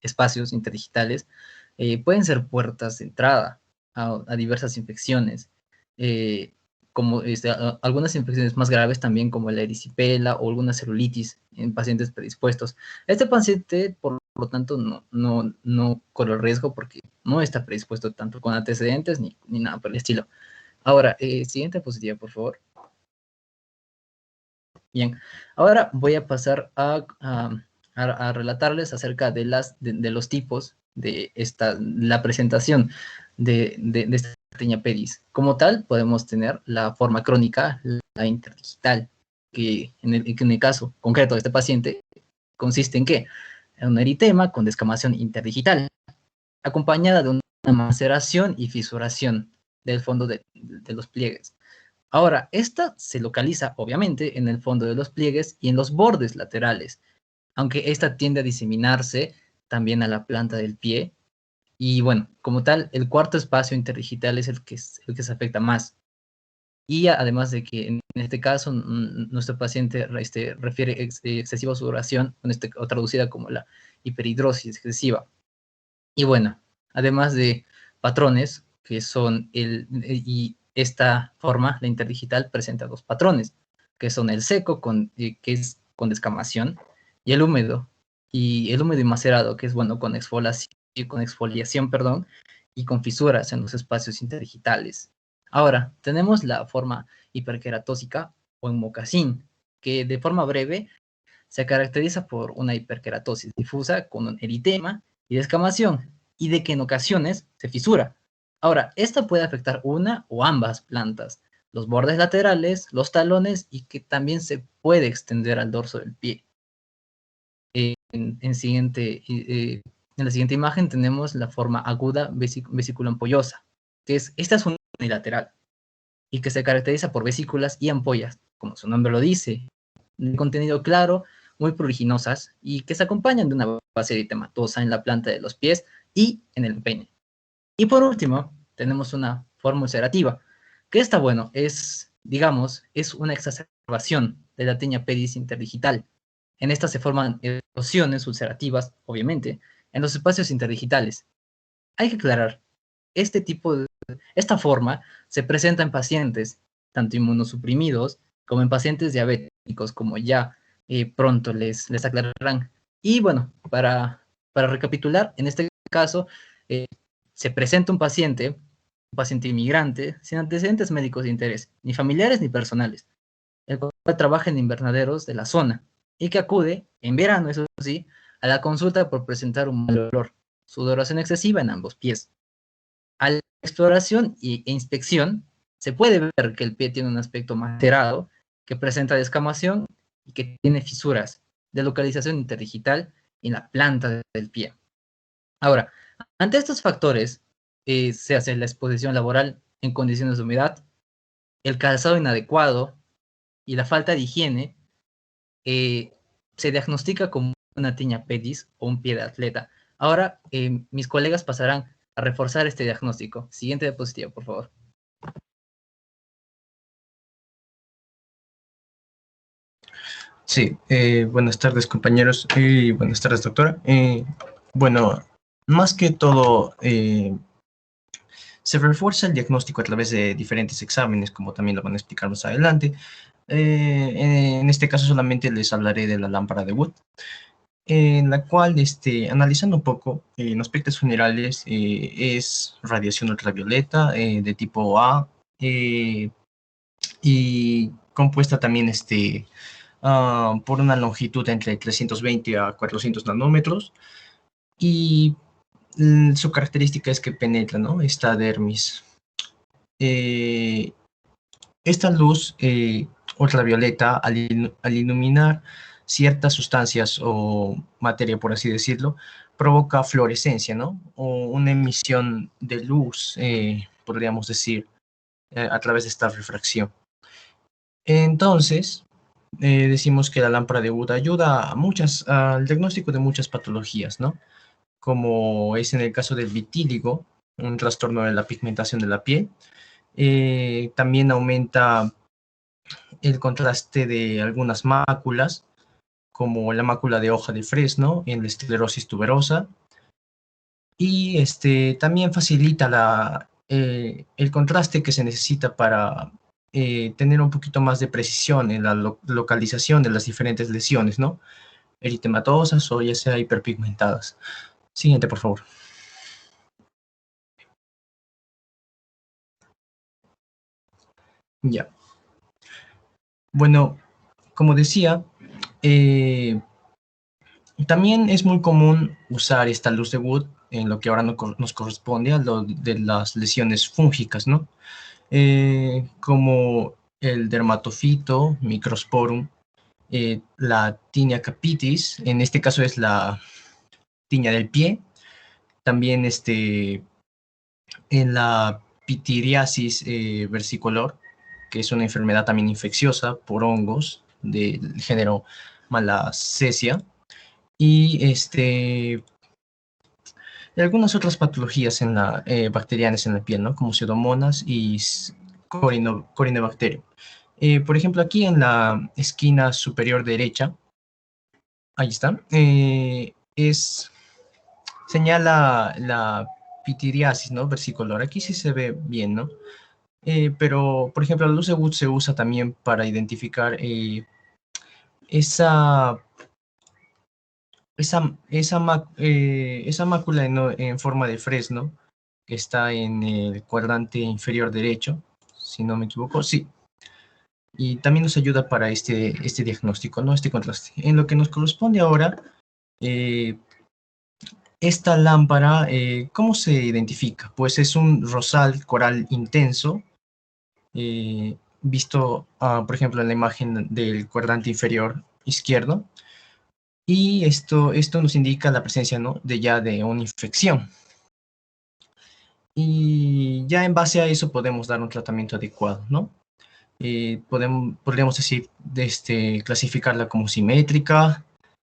espacios interdigitales pueden ser puertas de entrada a diversas infecciones, como algunas infecciones más graves también, como la erisipela o alguna celulitis en pacientes predispuestos. Este paciente, por lo tanto, no corre riesgo porque no está predispuesto tanto con antecedentes ni nada por el estilo. Ahora, siguiente diapositiva, por favor. Bien, ahora voy a pasar a relatarles acerca de los tipos de la presentación de esta tinea pedis. Como tal, podemos tener la forma crónica, la interdigital, que en el caso concreto de este paciente consiste en ¿qué? En un eritema con descamación interdigital, acompañada de una maceración y fisuración del fondo de los pliegues. Ahora, esta se localiza, obviamente, en el fondo de los pliegues y en los bordes laterales, aunque esta tiende a diseminarse también a la planta del pie. Y bueno, como tal, el cuarto espacio interdigital es el que se afecta más. Y además de que en este caso nuestro paciente refiere excesiva sudoración, o traducida como la hiperhidrosis excesiva. Y bueno, además de patrones que son y esta forma, la interdigital, presenta dos patrones, que son el seco, que es con descamación, y el húmedo y macerado, que es bueno con exfoliación, perdón, y con fisuras en los espacios interdigitales. Ahora, tenemos la forma hiperqueratósica o en mocasín, que de forma breve se caracteriza por una hiperkeratosis difusa con un eritema y descamación, y de que en ocasiones se fisura. Ahora, esta puede afectar una o ambas plantas, los bordes laterales, los talones, y que también se puede extender al dorso del pie. En la siguiente imagen tenemos la forma aguda vesículo-ampollosa, que esta es unilateral, y que se caracteriza por vesículas y ampollas, como su nombre lo dice, de contenido claro, muy pruriginosas, y que se acompañan de una base eritematosa en la planta de los pies y en el empeine. Y por último, tenemos una forma ulcerativa, que esta, bueno, digamos, es una exacerbación de la tinea pedis interdigital. En esta se forman erosiones ulcerativas, obviamente, en los espacios interdigitales. Hay que aclarar, esta forma se presenta en pacientes tanto inmunosuprimidos como en pacientes diabéticos, como ya pronto les aclararán. Y bueno, para recapitular, en este caso se presenta un paciente inmigrante, sin antecedentes médicos de interés, ni familiares ni personales, el cual trabaja en invernaderos de la zona y que acude, en verano eso sí, a la consulta por presentar un mal olor, sudoración excesiva en ambos pies. A la exploración e inspección se puede ver que el pie tiene un aspecto macerado, que presenta descamación y que tiene fisuras de localización interdigital en la planta del pie. Ahora, ante estos factores, se hace la exposición laboral en condiciones de humedad, el calzado inadecuado y la falta de higiene, se diagnostica como una tinea pedis o un pie de atleta. Ahora, mis colegas pasarán a reforzar este diagnóstico. Siguiente diapositiva, por favor. Sí, buenas tardes compañeros y buenas tardes doctora. Bueno, más que todo se refuerza el diagnóstico a través de diferentes exámenes, como también lo van a explicar más adelante. En este caso solamente les hablaré de la lámpara de Wood, en la cual, analizando un poco, en aspectos generales, es radiación ultravioleta de tipo A y compuesta también por una longitud entre 320 a 400 nanómetros y su característica es que penetra, ¿no? Esta dermis. Esta luz ultravioleta al iluminar ciertas sustancias o materia, por así decirlo, provoca fluorescencia, ¿no? O una emisión de luz, podríamos decir, a través de esta refracción. Entonces, decimos que la lámpara de Wood ayuda al diagnóstico de muchas patologías, ¿no? Como es en el caso del vitíligo, un trastorno de la pigmentación de la piel. También aumenta el contraste de algunas máculas, como la mácula de hoja de fresno en la esclerosis tuberosa, y también facilita el contraste que se necesita para tener un poquito más de precisión en la localización de las diferentes lesiones, ¿no? Eritematosas o ya sea hiperpigmentadas. Siguiente, por favor. Ya. Bueno, como decía, también es muy común usar esta luz de Wood en lo que ahora nos corresponde a lo de las lesiones fúngicas, ¿no? Como el dermatofito, microsporum, la tinea capitis, en este caso es la tiña del pie, también en la pitiriasis versicolor, que es una enfermedad también infecciosa por hongos del género Malassezia, y algunas otras patologías bacterianas en la piel, ¿no? Como pseudomonas y corinobacterium. Por ejemplo, aquí en la esquina superior derecha, ahí está, señala la pitiriasis, ¿no? Versicolor. Aquí sí se ve bien, ¿no? Pero, por ejemplo, la luz de Wood se usa también para identificar esa, esa mácula en forma de fresno que está en el cuadrante inferior derecho, si no me equivoco, sí. Y también nos ayuda para este diagnóstico, ¿no? Este contraste. En lo que nos corresponde ahora, esta lámpara, ¿cómo se identifica? Pues es un rosal coral intenso, visto, por ejemplo, en la imagen del cuadrante inferior izquierdo, y esto nos indica la presencia, ¿no? de una infección. Y ya en base a eso podemos dar un tratamiento adecuado, ¿no? Podríamos decir, clasificarla como simétrica,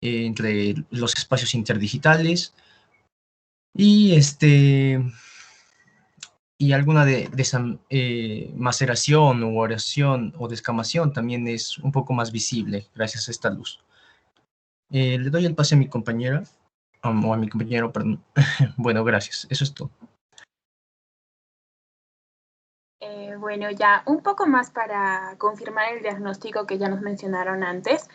entre los espacios interdigitales, y, y alguna de esa maceración u oración o descamación también es un poco más visible gracias a esta luz. Le doy el pase a mi compañera, o a mi compañero, perdón. Bueno, gracias. Eso es todo. Bueno, ya un poco más para confirmar el diagnóstico que ya nos mencionaron antes.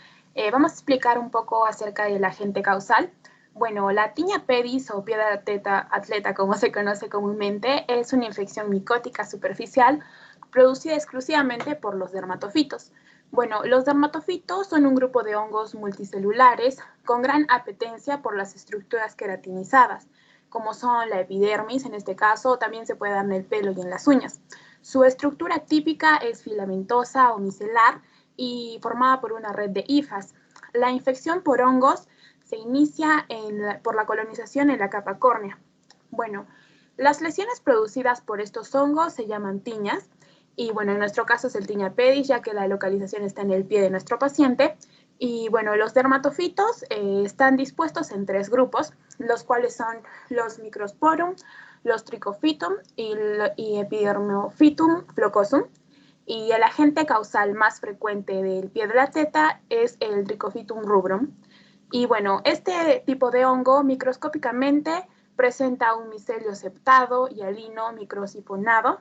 Vamos a explicar un poco acerca del agente causal. Bueno, la tiña pedis o piedra atleta, como se conoce comúnmente, es una infección micótica superficial producida exclusivamente por los dermatofitos. Bueno, los dermatofitos son un grupo de hongos multicelulares con gran apetencia por las estructuras queratinizadas, como son la epidermis, en este caso, también se puede dar en el pelo y en las uñas. Su estructura típica es filamentosa o micelar y formada por una red de hifas. La infección por hongos se inicia por la colonización en la capa córnea. Bueno, las lesiones producidas por estos hongos se llaman tiñas y bueno, en nuestro caso es el tiña pedis, ya que la localización está en el pie de nuestro paciente. Y bueno, los dermatofitos están dispuestos en tres grupos, los cuales son los microsporum, los trichophytum y epidermophytum flocosum. Y el agente causal más frecuente del pie de la teta es el Trichophytum rubrum. Y bueno, este tipo de hongo microscópicamente presenta un micelio septado y hialino microsifonado.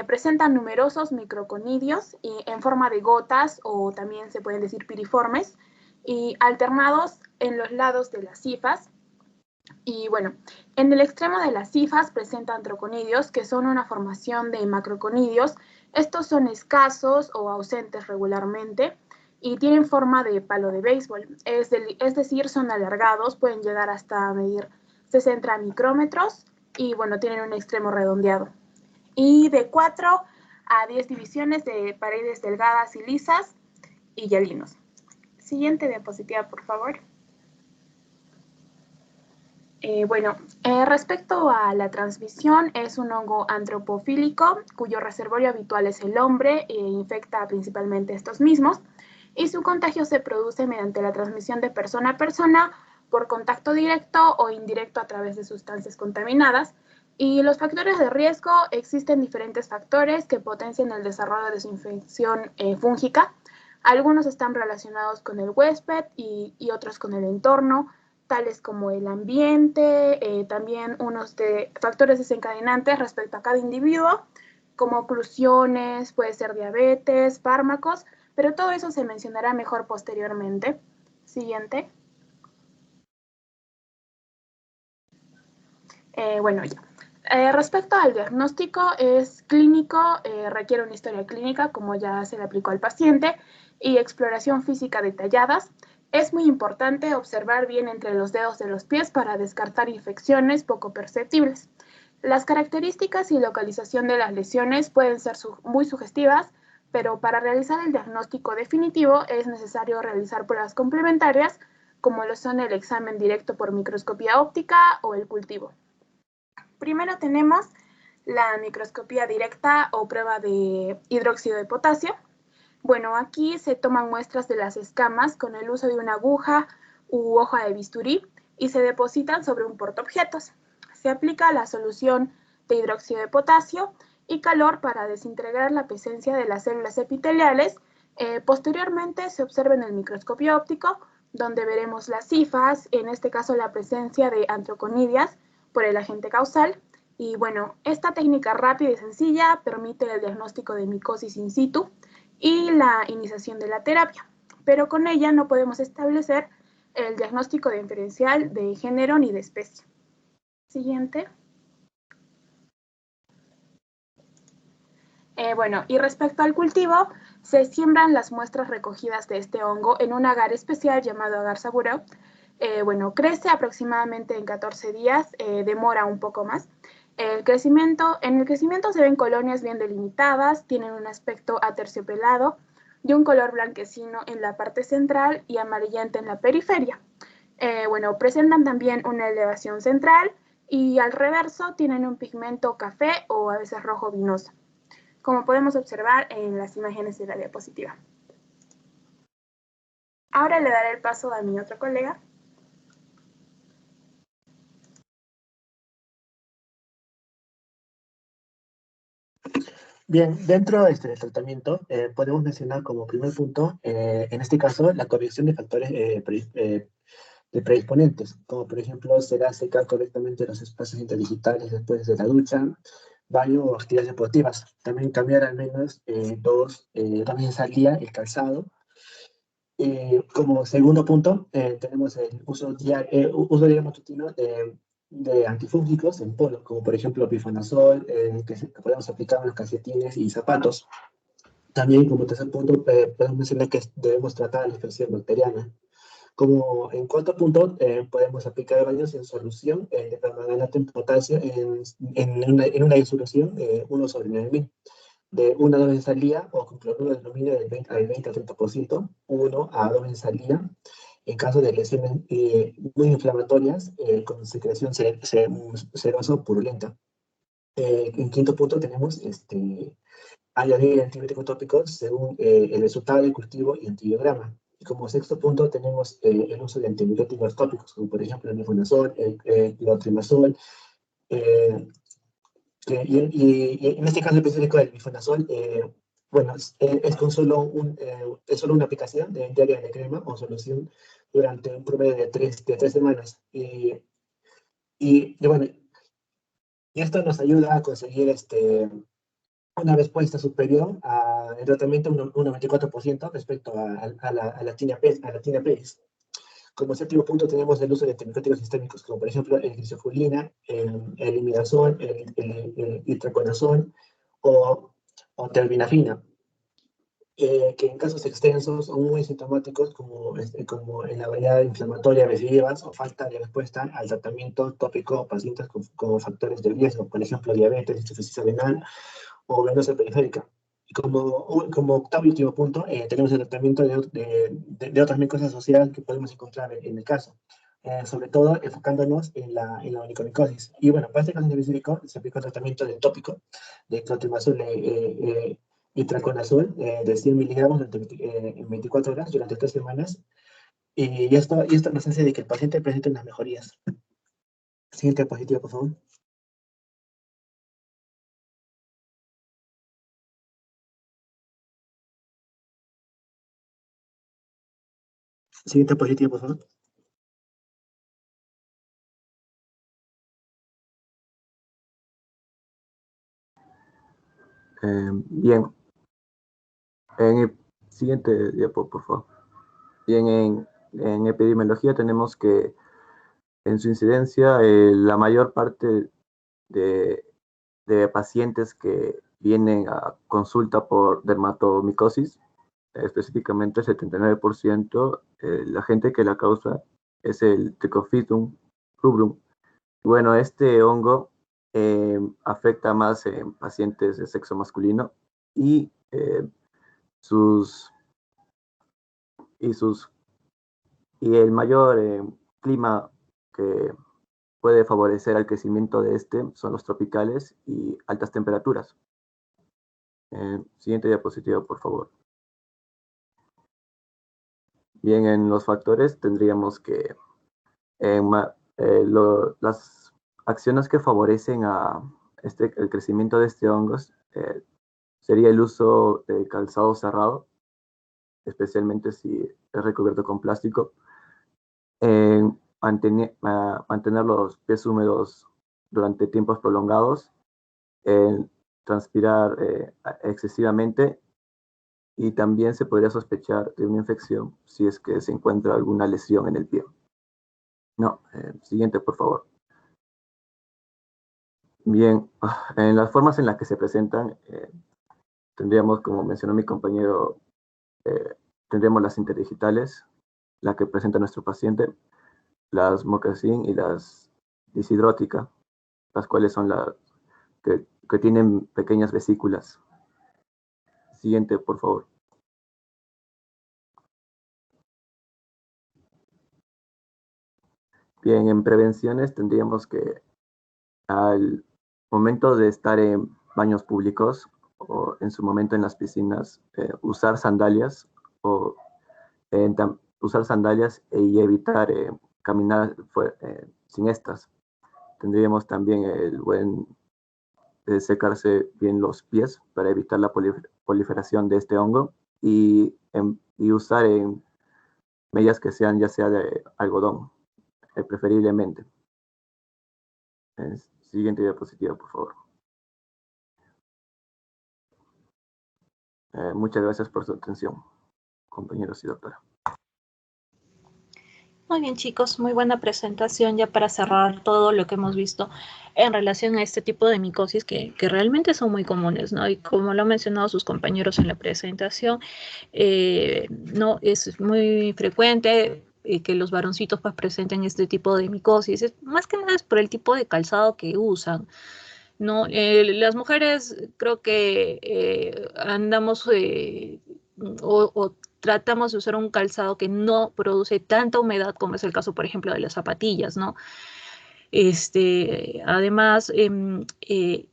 Presenta numerosos microconidios en forma de gotas o también se pueden decir piriformes y alternados en los lados de las hifas. Y bueno, en el extremo de las hifas presentan troconidios, que son una formación de macroconidios. Estos son escasos o ausentes regularmente y tienen forma de palo de béisbol, es decir, son alargados, pueden llegar hasta medir 60 micrómetros y bueno, tienen un extremo redondeado. Y de 4 a 10 divisiones de paredes delgadas y lisas y hialinos. Siguiente diapositiva, por favor. Respecto a la transmisión, es un hongo antropofílico cuyo reservorio habitual es el hombre e infecta principalmente estos mismos y su contagio se produce mediante la transmisión de persona a persona por contacto directo o indirecto a través de sustancias contaminadas. Y los factores de riesgo, existen diferentes factores que potencian el desarrollo de su infección fúngica. Algunos están relacionados con el huésped y otros con el entorno. tales como el ambiente, también unos factores desencadenantes respecto a cada individuo, como oclusiones, puede ser diabetes, fármacos, pero todo eso se mencionará mejor posteriormente. Siguiente. Bueno, ya. Respecto al diagnóstico, es clínico, requiere una historia clínica, como ya se le aplicó al paciente, y exploración física detalladas. Es muy importante observar bien entre los dedos de los pies para descartar infecciones poco perceptibles. Las características y localización de las lesiones pueden ser muy sugestivas, pero para realizar el diagnóstico definitivo es necesario realizar pruebas complementarias, como lo son el examen directo por microscopía óptica o el cultivo. Primero tenemos la microscopía directa o prueba de hidróxido de potasio. Bueno, aquí se toman muestras de las escamas con el uso de una aguja u hoja de bisturí y se depositan sobre un portaobjetos. Se aplica la solución de hidróxido de potasio y calor para desintegrar la presencia de las células epiteliales. Posteriormente se observa en el microscopio óptico, donde veremos las cifas, en este caso la presencia de antroconidias por el agente causal. Y bueno, esta técnica rápida y sencilla permite el diagnóstico de micosis in situ y la iniciación de la terapia, pero con ella no podemos establecer el diagnóstico diferencial de género ni de especie. Siguiente. Bueno, y respecto al cultivo, se siembran las muestras recogidas de este hongo en un agar especial llamado agar sabureo. Bueno, crece aproximadamente en 14 días, demora un poco más. En el crecimiento se ven colonias bien delimitadas, tienen un aspecto aterciopelado, de un color blanquecino en la parte central y amarillenta en la periferia. Bueno, presentan también una elevación central y al reverso tienen un pigmento café o a veces rojo vinoso, como podemos observar en las imágenes de la diapositiva. Ahora le daré el paso a mi otro colega. Bien, dentro del tratamiento podemos mencionar como primer punto, en este caso, la corrección de factores de predisponentes, como por ejemplo, será secar correctamente los espacios interdigitales después de la ducha, baño o actividades deportivas. También cambiar al menos dos veces al día el calzado. Como segundo punto, tenemos el uso diario matutino de antifúngicos en polvo, como por ejemplo pifenazol, que podemos aplicar en los calcetines y zapatos. También, como tercer punto, podemos mencionar que debemos tratar la infección bacteriana. Como en cuarto punto, podemos aplicar baños en solución de permanganato en potasio en una disolución 1/9000 de 1 a 2 veces al día o con cloruro de aluminio del 20 al 30%, 1 a 2 veces al día, en caso de lesiones muy inflamatorias con secreción serosa o purulenta. En quinto punto tenemos añadir antibióticos tópicos según el resultado del cultivo y antibiograma. Y como sexto punto tenemos el uso de antibióticos tópicos, como por ejemplo el mefenazol, el clotrimazol, y en este caso específico del bifenazol, bueno, es solo una aplicación diaria de crema o solución durante un promedio de 3 semanas. Bueno, y esto nos ayuda a conseguir una respuesta superior al tratamiento un 94% respecto a la tinea pedis. Como séptimo punto tenemos el uso de antibióticos sistémicos, como por ejemplo el glisofolina, el imidazol, el itraconazol o terbinafina, que en casos extensos o muy sintomáticos, como en la variedad inflamatoria recidivas o falta de respuesta al tratamiento tópico o pacientes con factores de riesgo, por ejemplo diabetes, insuficiencia renal o venosa periférica. Y como octavo y último punto, tenemos el tratamiento de otras micoses asociadas que podemos encontrar en el caso, sobre todo enfocándonos en la onicomicosis. Y bueno, para este caso específico se aplica el tratamiento del tópico de clotrimazol y traconazol de 100 miligramos en 24 horas durante 3 semanas. Y esto nos hace de que el paciente presente unas mejorías. Siguiente diapositiva, por favor. Siguiente diapositiva, por favor. Bien, en el siguiente diapo, por favor. Bien, en epidemiología tenemos que en su incidencia la mayor parte de pacientes que vienen a consulta por dermatomicosis, específicamente el 79%, la gente que la causa es el Trichophytum rubrum. Bueno, este hongo afecta más en pacientes de sexo masculino y el mayor clima que puede favorecer al crecimiento de este son los tropicales y altas temperaturas. Siguiente diapositiva, por favor. Bien, en los factores tendríamos que las acciones que favorecen a el crecimiento de este hongo sería el uso de calzado cerrado, especialmente si es recubierto con plástico, mantener los pies húmedos durante tiempos prolongados, transpirar excesivamente, y también se podría sospechar de una infección si es que se encuentra alguna lesión en el pie. No, siguiente, por favor. Bien, en las formas en las que se presentan, tendríamos, como mencionó mi compañero, tendríamos las interdigitales, la que presenta nuestro paciente, las mocasín y las disidrótica, las cuales son las que tienen pequeñas vesículas. Siguiente, por favor. Bien, en prevenciones tendríamos que al momento de estar en baños públicos o en su momento en las piscinas, usar sandalias y evitar caminar sin estas. Tendríamos también el buen secarse bien los pies para evitar la proliferación de este hongo y usar medias que sean ya sea de algodón, preferiblemente. Siguiente diapositiva, por favor. Muchas gracias por su atención, compañeros y doctora. Muy bien, chicos, muy buena presentación ya para cerrar todo lo que hemos visto en relación a este tipo de micosis que realmente son muy comunes, ¿no? Y como lo han mencionado sus compañeros en la presentación, no es muy frecuente que los varoncitos pues presenten este tipo de micosis. Más que nada es por el tipo de calzado que usan, ¿no? Las mujeres creo que andamos o tratamos de usar un calzado que no produce tanta humedad como es el caso, por ejemplo, de las zapatillas, ¿no? Además,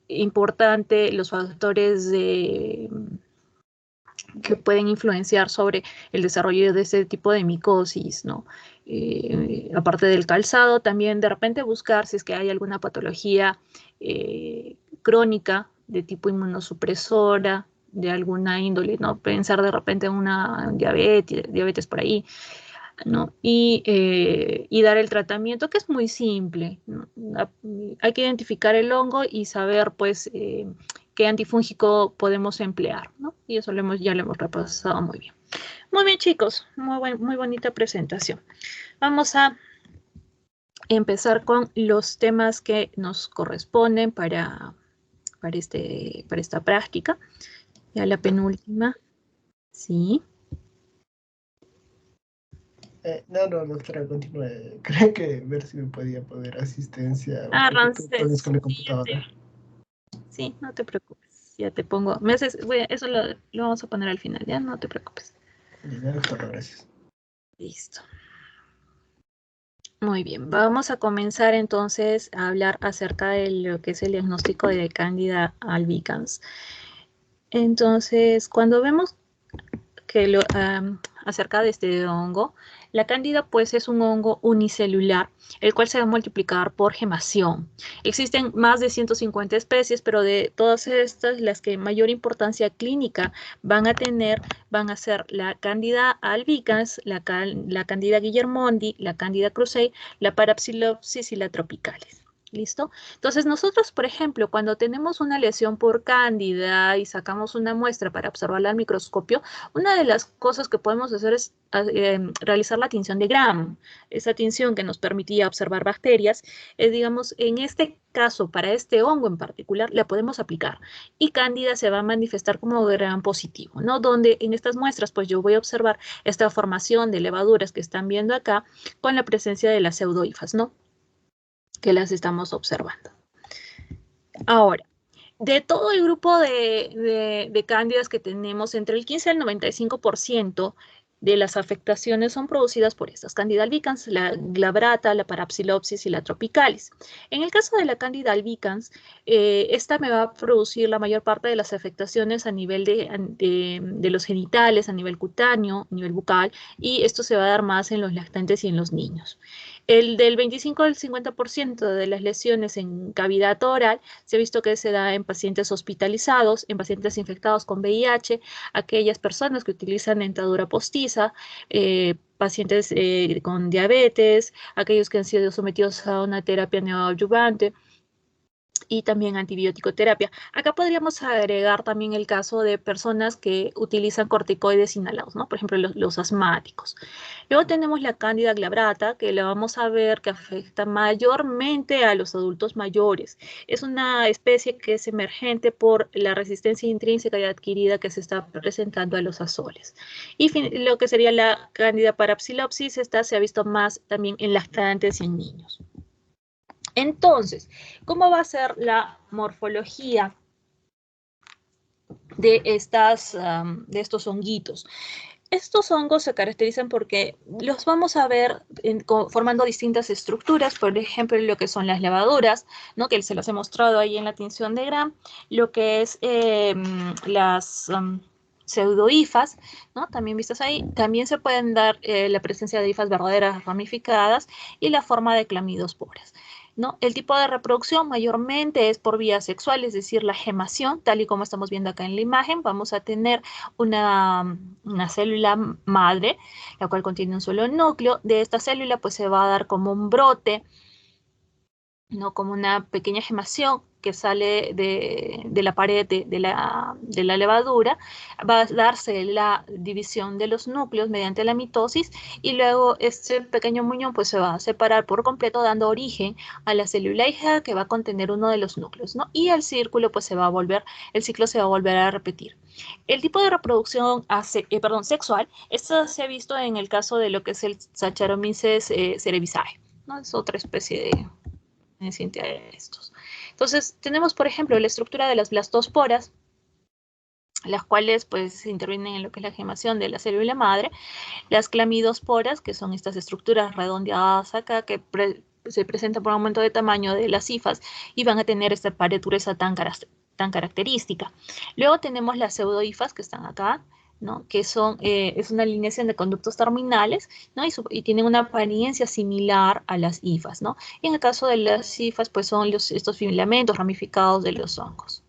importante los factores que pueden influenciar sobre el desarrollo de este tipo de micosis, ¿no? Aparte del calzado, también de repente buscar si es que hay alguna patología crónica de tipo inmunosupresora, de alguna índole, ¿no? Pensar de repente en una diabetes por ahí, ¿no? Y dar el tratamiento, que es muy simple, ¿no? Hay que identificar el hongo y saber, pues, qué antifúngico podemos emplear, ¿no? Y eso ya lo hemos repasado muy bien. Muy bien, chicos, muy bonita presentación. Vamos a empezar con los temas que nos corresponden para esta práctica. Ya la penúltima. Sí. No, doctora, continúe. Creo que ver si me podía poner asistencia. Ramsés, con la computadora. Sí, no te preocupes. Ya te pongo. Eso lo vamos a poner al final, ya no te preocupes. Bien, doctora, gracias. Listo. Muy bien, vamos a comenzar entonces a hablar acerca de lo que es el diagnóstico de Candida albicans. Entonces, cuando vemos que acerca de este hongo, la cándida pues es un hongo unicelular, el cual se va a multiplicar por gemación. Existen más de 150 especies, pero de todas estas, las que mayor importancia clínica van a tener, van a ser la Candida albicans, la Candida guillermondi, la Candida krusei, la Parapsilopsis y la tropicalis. ¿Listo? Entonces nosotros, por ejemplo, cuando tenemos una lesión por cándida y sacamos una muestra para observarla al microscopio, una de las cosas que podemos hacer es realizar la tinción de Gram. Esa tinción que nos permitía observar bacterias, digamos, en este caso, para este hongo en particular, la podemos aplicar. Y cándida se va a manifestar como Gram positivo, ¿no? Donde en estas muestras, pues yo voy a observar esta formación de levaduras que están viendo acá con la presencia de las pseudohifas, ¿no? Que las estamos observando. Ahora, de todo el grupo de cándidas que tenemos, entre el 15 y el 95% de las afectaciones son producidas por estas, Candida albicans, la glabrata, la Parapsilopsis y la tropicalis. En el caso de la Candida albicans, esta me va a producir la mayor parte de las afectaciones a nivel de los genitales, a nivel cutáneo, a nivel bucal, y esto se va a dar más en los lactantes y en los niños. El del 25 al 50% de las lesiones en cavidad oral se ha visto que se da en pacientes hospitalizados, en pacientes infectados con VIH, aquellas personas que utilizan dentadura postiza, pacientes con diabetes, aquellos que han sido sometidos a una terapia neoadyuvante y también antibiótico terapia. Acá podríamos agregar también el caso de personas que utilizan corticoides inhalados, ¿no? Por ejemplo, los asmáticos. Luego tenemos la Cándida glabrata, que la vamos a ver que afecta mayormente a los adultos mayores. Es una especie que es emergente por la resistencia intrínseca y adquirida que se está presentando a los azoles. Y lo que sería la Cándida Parapsilopsis, esta se ha visto más también en lactantes y en niños. Entonces, ¿cómo va a ser la morfología de estos honguitos? Estos hongos se caracterizan porque los vamos a ver formando distintas estructuras, por ejemplo, lo que son las levaduras, ¿no? Que se las he mostrado ahí en la tinción de Gram, lo que es las pseudohifas, ¿no? También vistas ahí. También se pueden dar la presencia de hifas verdaderas ramificadas y la forma de clamidosporas, ¿no? El tipo de reproducción mayormente es por vía sexual, es decir, la gemación, tal y como estamos viendo acá en la imagen. Vamos a tener una célula madre, la cual contiene un solo núcleo. De esta célula pues se va a dar como un brote, ¿no? Como una pequeña gemación que sale de la pared de la levadura. Va a darse la división de los núcleos mediante la mitosis y luego este pequeño muñón pues se va a separar por completo, dando origen a la célula hija que va a contener uno de los núcleos, ¿no? Y el círculo pues el ciclo se va a volver a repetir. El tipo de reproducción sexual, esto se ha visto en el caso de lo que es el Saccharomyces cerevisiae, ¿no? Es otra especie de estos. Entonces, tenemos, por ejemplo, la estructura de las blastosporas, las cuales pues intervienen en lo que es la gemación de la célula madre, las clamidosporas, que son estas estructuras redondeadas acá, que se presentan por aumento de tamaño de las hifas y van a tener esta pared gruesa tan característica. Luego tenemos las pseudohifas que están acá, ¿no? Que es una alineación de conductos terminales, ¿no? Y tienen una apariencia similar a las hifas, ¿no? Y en el caso de las hifas, pues son estos filamentos ramificados de los hongos.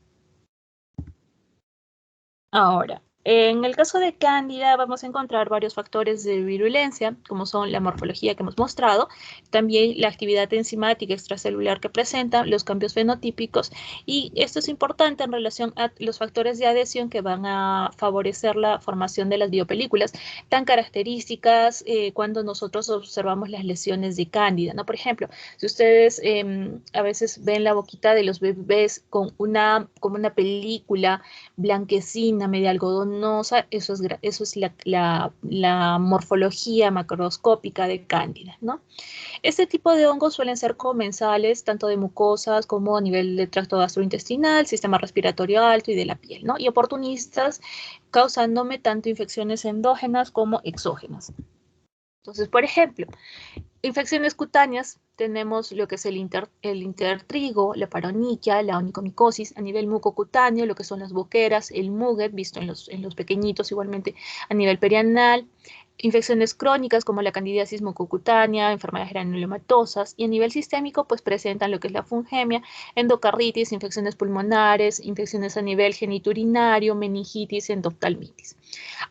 Ahora, en el caso de Cándida vamos a encontrar varios factores de virulencia, como son la morfología que hemos mostrado, también la actividad enzimática extracelular que presentan, los cambios fenotípicos, y esto es importante en relación a los factores de adhesión que van a favorecer la formación de las biopelículas, tan características cuando nosotros observamos las lesiones de Cándida, ¿no? Por ejemplo, si ustedes a veces ven la boquita de los bebés como una película blanquecina, media algodonosa, eso es la morfología macroscópica de Cándida, ¿no? Este tipo de hongos suelen ser comensales tanto de mucosas como a nivel del tracto gastrointestinal, sistema respiratorio alto y de la piel, ¿no? Y oportunistas, causándome tanto infecciones endógenas como exógenas. Entonces, por ejemplo, infecciones cutáneas, tenemos lo que es el intertrigo, la paronychia, la onicomicosis, a nivel mucocutáneo, lo que son las boqueras, el muget, visto en los pequeñitos, igualmente a nivel perianal, infecciones crónicas como la candidiasis mucocutánea, enfermedades granulomatosas, y a nivel sistémico pues presentan lo que es la fungemia, endocarditis, infecciones pulmonares, infecciones a nivel genitourinario, meningitis, endoftalmitis.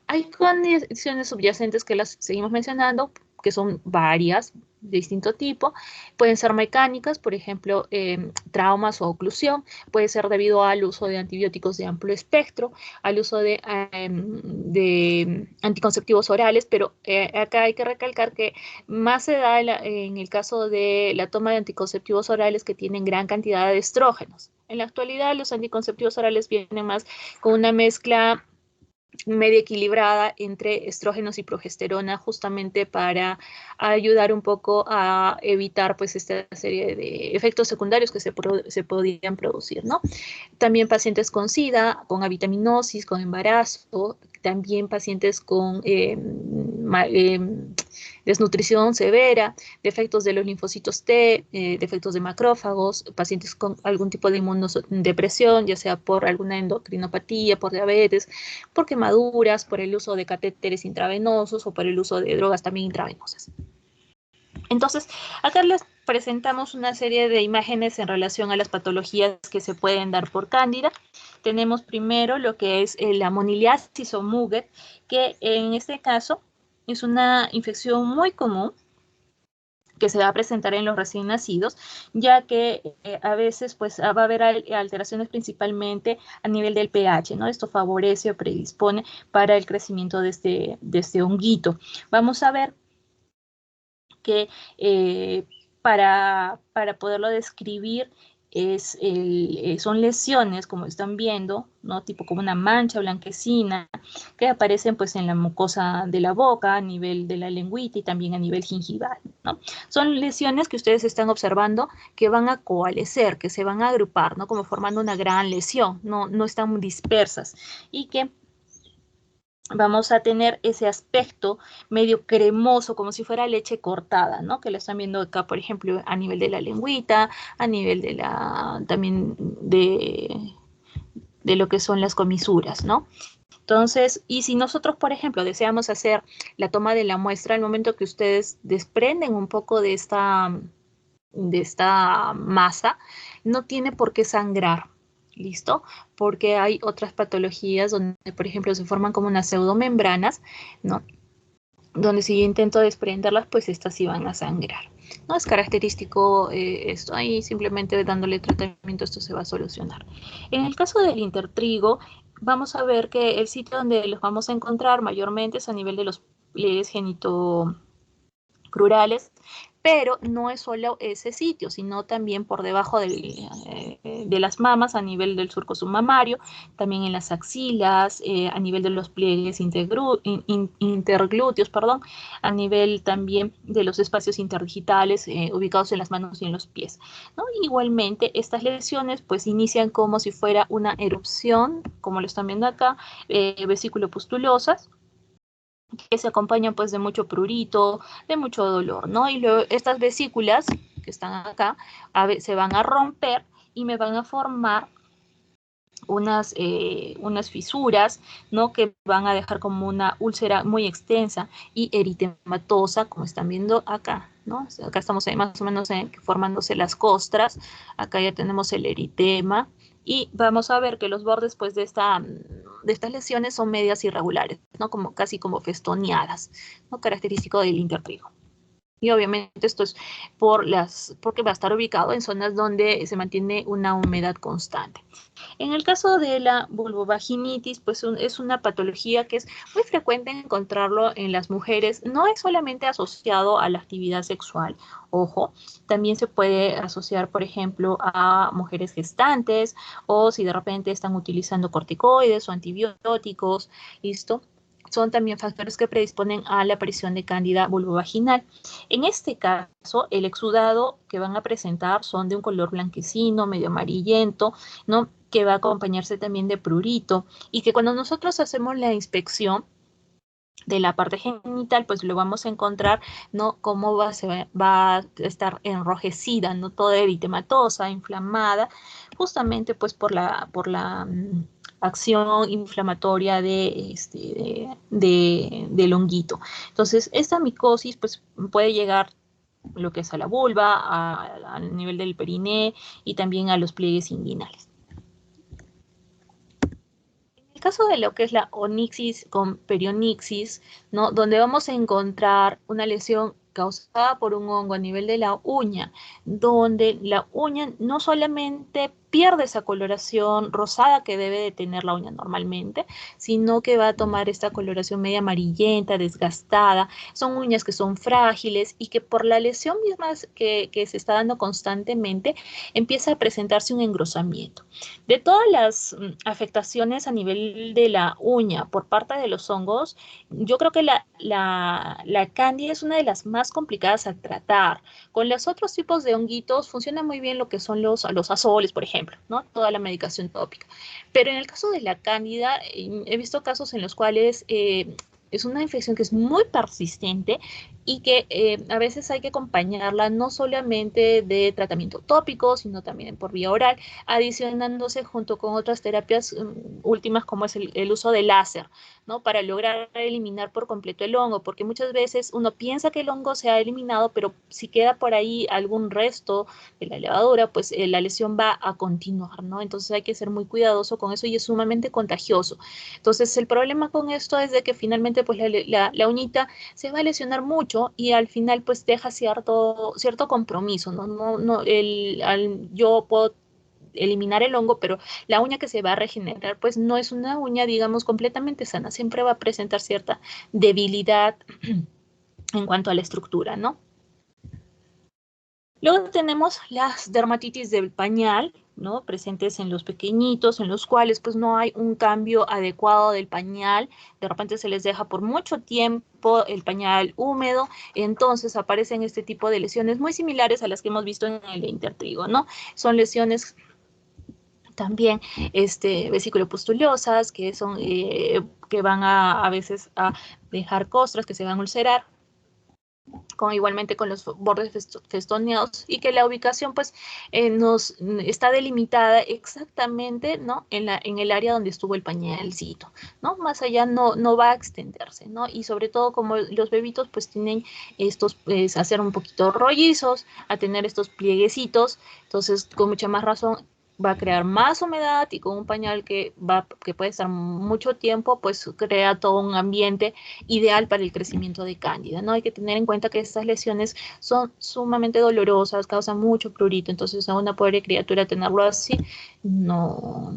Hay condiciones subyacentes que las seguimos mencionando, que son varias, de distinto tipo. Pueden ser mecánicas, por ejemplo, traumas o oclusión. Puede ser debido al uso de antibióticos de amplio espectro, al uso de anticonceptivos orales, pero acá hay que recalcar que más se da en el caso de la toma de anticonceptivos orales que tienen gran cantidad de estrógenos. En la actualidad, los anticonceptivos orales vienen más con una mezcla media equilibrada entre estrógenos y progesterona, justamente para ayudar un poco a evitar pues esta serie de efectos secundarios que se podían producir, ¿no? También pacientes con SIDA, con avitaminosis, con embarazo, también pacientes con desnutrición severa, defectos de los linfocitos T, defectos de macrófagos, pacientes con algún tipo de inmunodepresión, ya sea por alguna endocrinopatía, por diabetes, por quemaduras, por el uso de catéteres intravenosos o por el uso de drogas también intravenosas. Entonces, acá les presentamos una serie de imágenes en relación a las patologías que se pueden dar por cándida. Tenemos primero lo que es la moniliasis o Muget, que en este caso es una infección muy común que se va a presentar en los recién nacidos, ya que a veces pues va a haber alteraciones principalmente a nivel del pH, ¿no? Esto favorece o predispone para el crecimiento de este honguito. Vamos a ver que para poderlo describir son lesiones, como están viendo, ¿no? Tipo como una mancha blanquecina que aparecen pues en la mucosa de la boca, a nivel de la lengüita y también a nivel gingival, ¿no? Son lesiones que ustedes están observando que van a coalescer, que se van a agrupar, ¿no? Como formando una gran lesión, no están dispersas y que vamos a tener ese aspecto medio cremoso, como si fuera leche cortada, ¿no? Que lo están viendo acá, por ejemplo, a nivel de la lengüita, a nivel de también de lo que son las comisuras, ¿no? Entonces, y si nosotros, por ejemplo, deseamos hacer la toma de la muestra, al momento que ustedes desprenden un poco de esta masa, no tiene por qué sangrar. ¿Listo? Porque hay otras patologías donde, por ejemplo, se forman como unas pseudomembranas, ¿no? Donde si yo intento desprenderlas, pues estas sí van a sangrar. No es característico esto, ahí simplemente dándole tratamiento esto se va a solucionar. En el caso del intertrigo, vamos a ver que el sitio donde los vamos a encontrar mayormente es a nivel de los pliegues genitocrurales, pero no es solo ese sitio, sino también por debajo de las mamas, a nivel del surco submamario, también en las axilas, a nivel de los pliegues interglúteos, perdón, a nivel también de los espacios interdigitales ubicados en las manos y en los pies, ¿no? Igualmente, estas lesiones pues inician como si fuera una erupción, como lo están viendo acá, vesículo-pustulosas, que se acompañan pues de mucho prurito, de mucho dolor, ¿no? Y luego estas vesículas que están acá se van a romper y me van a formar unas fisuras, ¿no? Que van a dejar como una úlcera muy extensa y eritematosa, como están viendo acá, ¿no? Acá estamos ahí más o menos formándose las costras, acá ya tenemos el eritema, y vamos a ver que los bordes pues de estas lesiones son medias irregulares, ¿no? Casi como festoneadas, ¿no? Característico del intertrigo. Y obviamente esto es porque va a estar ubicado en zonas donde se mantiene una humedad constante. En el caso de la vulvovaginitis, pues es una patología que es muy frecuente encontrarlo en las mujeres. No es solamente asociado a la actividad sexual, ojo, también se puede asociar, por ejemplo, a mujeres gestantes o si de repente están utilizando corticoides o antibióticos, ¿listo? Son también factores que predisponen a la aparición de cándida vulvovaginal. En este caso, el exudado que van a presentar son de un color blanquecino, medio amarillento, ¿no? Que va a acompañarse también de prurito y que cuando nosotros hacemos la inspección de la parte genital, pues lo vamos a encontrar, ¿no? Cómo va a estar enrojecida, ¿no? Toda eritematosa, inflamada, justamente pues por la acción inflamatoria del honguito. Entonces, esta micosis pues puede llegar lo que es a la vulva, al nivel del periné y también a los pliegues inguinales. el caso de lo que es la onixis con perionixis, ¿no? Donde vamos a encontrar una lesión causada por un hongo a nivel de la uña, donde la uña no solamente pierde esa coloración rosada que debe de tener la uña normalmente, sino que va a tomar esta coloración media amarillenta, desgastada. Son uñas que son frágiles y que por la lesión misma que se está dando constantemente, empieza a presentarse un engrosamiento. De todas las afectaciones a nivel de la uña por parte de los hongos, yo creo que la cándida es una de las más complicadas a tratar. Con los otros tipos de honguitos funciona muy bien lo que son los azoles, por ejemplo, ¿no? Toda la medicación tópica. Pero en el caso de la cándida, he visto casos en los cuales es una infección que es muy persistente y que a veces hay que acompañarla no solamente de tratamiento tópico, sino también por vía oral, adicionándose junto con otras terapias últimas como es el uso de láser, ¿no? Para lograr eliminar por completo el hongo, porque muchas veces uno piensa que el hongo se ha eliminado, pero si queda por ahí algún resto de la levadura, pues la lesión va a continuar, ¿no? Entonces hay que ser muy cuidadoso con eso y es sumamente contagioso. Entonces el problema con esto es de que finalmente pues la uñita se va a lesionar mucho y al final pues deja cierto compromiso, ¿no? Yo puedo eliminar el hongo, pero la uña que se va a regenerar pues no es una uña, digamos, completamente sana, siempre va a presentar cierta debilidad en cuanto a la estructura, ¿no? Luego tenemos las dermatitis del pañal, ¿no? Presentes en los pequeñitos, en los cuales pues no hay un cambio adecuado del pañal, de repente se les deja por mucho tiempo el pañal húmedo, entonces aparecen este tipo de lesiones muy similares a las que hemos visto en el intertrigo, ¿no? Son lesiones también vesiculopustuliosas, que son que van a veces a dejar costras que se van a ulcerar, igualmente con los bordes festoneados, y que la ubicación pues nos está delimitada exactamente, ¿no? en el área donde estuvo el pañalcito, ¿no? Más allá no va a extenderse, ¿no? Y sobre todo como los bebitos pues tienen estos, a ser un poquito rollizos, a tener estos plieguecitos, entonces con mucha más razón va a crear más humedad, y con un pañal que puede estar mucho tiempo, pues crea todo un ambiente ideal para el crecimiento de cándida, ¿no? Hay que tener en cuenta que estas lesiones son sumamente dolorosas, causan mucho prurito, entonces a una pobre criatura tenerlo así, no,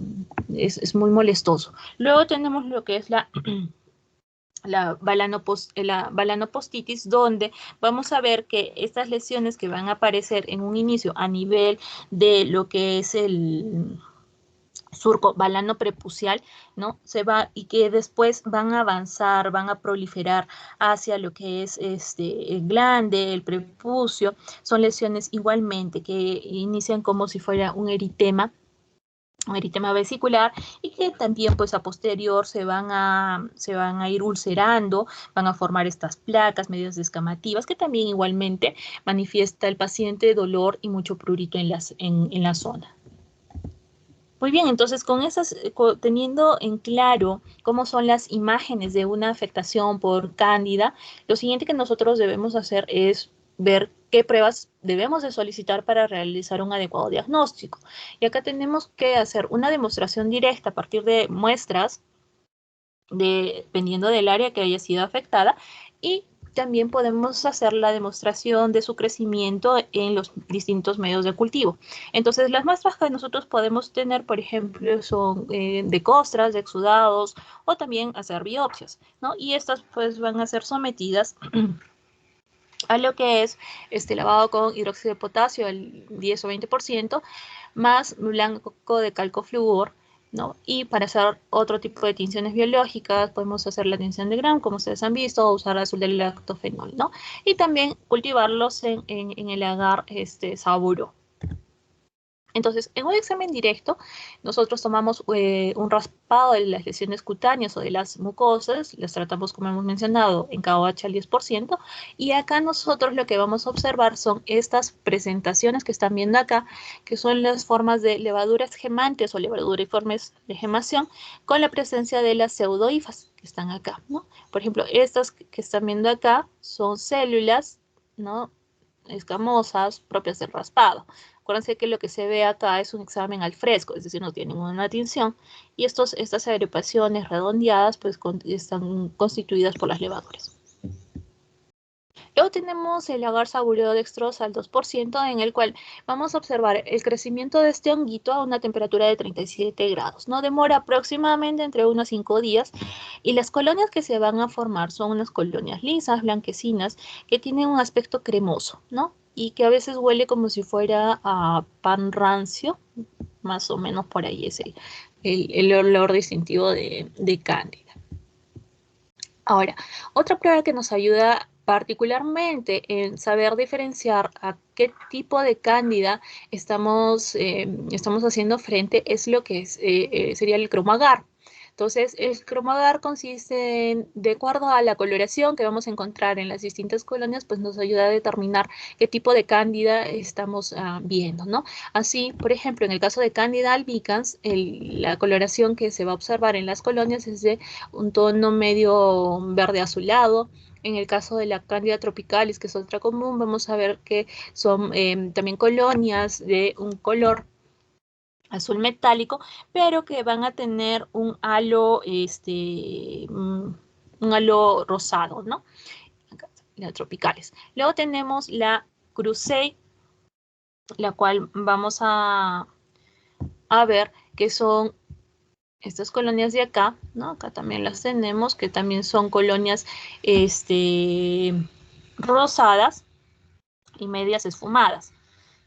es muy molestoso. Luego tenemos lo que es la balanopostitis, donde vamos a ver que estas lesiones que van a aparecer en un inicio a nivel de lo que es el surco balano prepucial, ¿no? Y que después van a avanzar, van a proliferar hacia lo que es el glande, el prepucio. Son lesiones igualmente que inician como si fuera un eritema vesicular, y que también pues a posterior se van a ir ulcerando, van a formar estas placas medias descamativas que también igualmente manifiesta el paciente dolor y mucho prurito en la zona. Muy bien, entonces teniendo en claro cómo son las imágenes de una afectación por cándida, lo siguiente que nosotros debemos hacer es ver qué pruebas debemos de solicitar para realizar un adecuado diagnóstico. Y acá tenemos que hacer una demostración directa a partir de muestras, dependiendo del área que haya sido afectada, y también podemos hacer la demostración de su crecimiento en los distintos medios de cultivo. Entonces, las muestras que nosotros podemos tener, por ejemplo, son de costras, de exudados, o también hacer biopsias, ¿no? Y estas pues van a ser sometidas a lo que es lavado con hidróxido de potasio, el 10 o 20%, más blanco de calcofluor, ¿no? Y para hacer otro tipo de tinciones biológicas, podemos hacer la tinción de Gram, como ustedes han visto, o usar azul del lactofenol, ¿no? Y también cultivarlos en el agar saburo. Entonces, en un examen directo, nosotros tomamos un raspado de las lesiones cutáneas o de las mucosas, las tratamos, como hemos mencionado, en KOH al 10%, y acá nosotros lo que vamos a observar son estas presentaciones que están viendo acá, que son las formas de levaduras gemantes o levaduriformes de gemación, con la presencia de las pseudohifas que están acá, ¿no? Por ejemplo, estas que están viendo acá son células, ¿no?, escamosas propias del raspado. Acuérdense que lo que se ve acá es un examen al fresco, es decir, no tiene ninguna tinción. Y estas agrupaciones redondeadas pues están constituidas por las levaduras. Luego tenemos el agar sabureodextrosa al 2%, en el cual vamos a observar el crecimiento de este honguito a una temperatura de 37 grados. No demora aproximadamente entre 1 a 5 días. Y las colonias que se van a formar son unas colonias lisas, blanquecinas, que tienen un aspecto cremoso, ¿no? Y que a veces huele como si fuera a pan rancio, más o menos por ahí es el olor distintivo de cándida. Ahora, otra prueba que nos ayuda particularmente en saber diferenciar a qué tipo de cándida estamos haciendo frente es lo que sería el cromo-agar. Entonces, el cromo-agar consiste en, de acuerdo a la coloración que vamos a encontrar en las distintas colonias, pues nos ayuda a determinar qué tipo de cándida estamos viendo, ¿no? Así, por ejemplo, en el caso de Cándida albicans, la coloración que se va a observar en las colonias es de un tono medio verde azulado. En el caso de la Cándida tropicalis, que es otra común, vamos a ver que son también colonias de un color azul metálico, pero que van a tener un halo, un halo rosado, ¿no? Las tropicales. Luego tenemos la Crusade, la cual vamos a ver que son estas colonias de acá, ¿no? Acá también las tenemos, que también son colonias rosadas y medias esfumadas,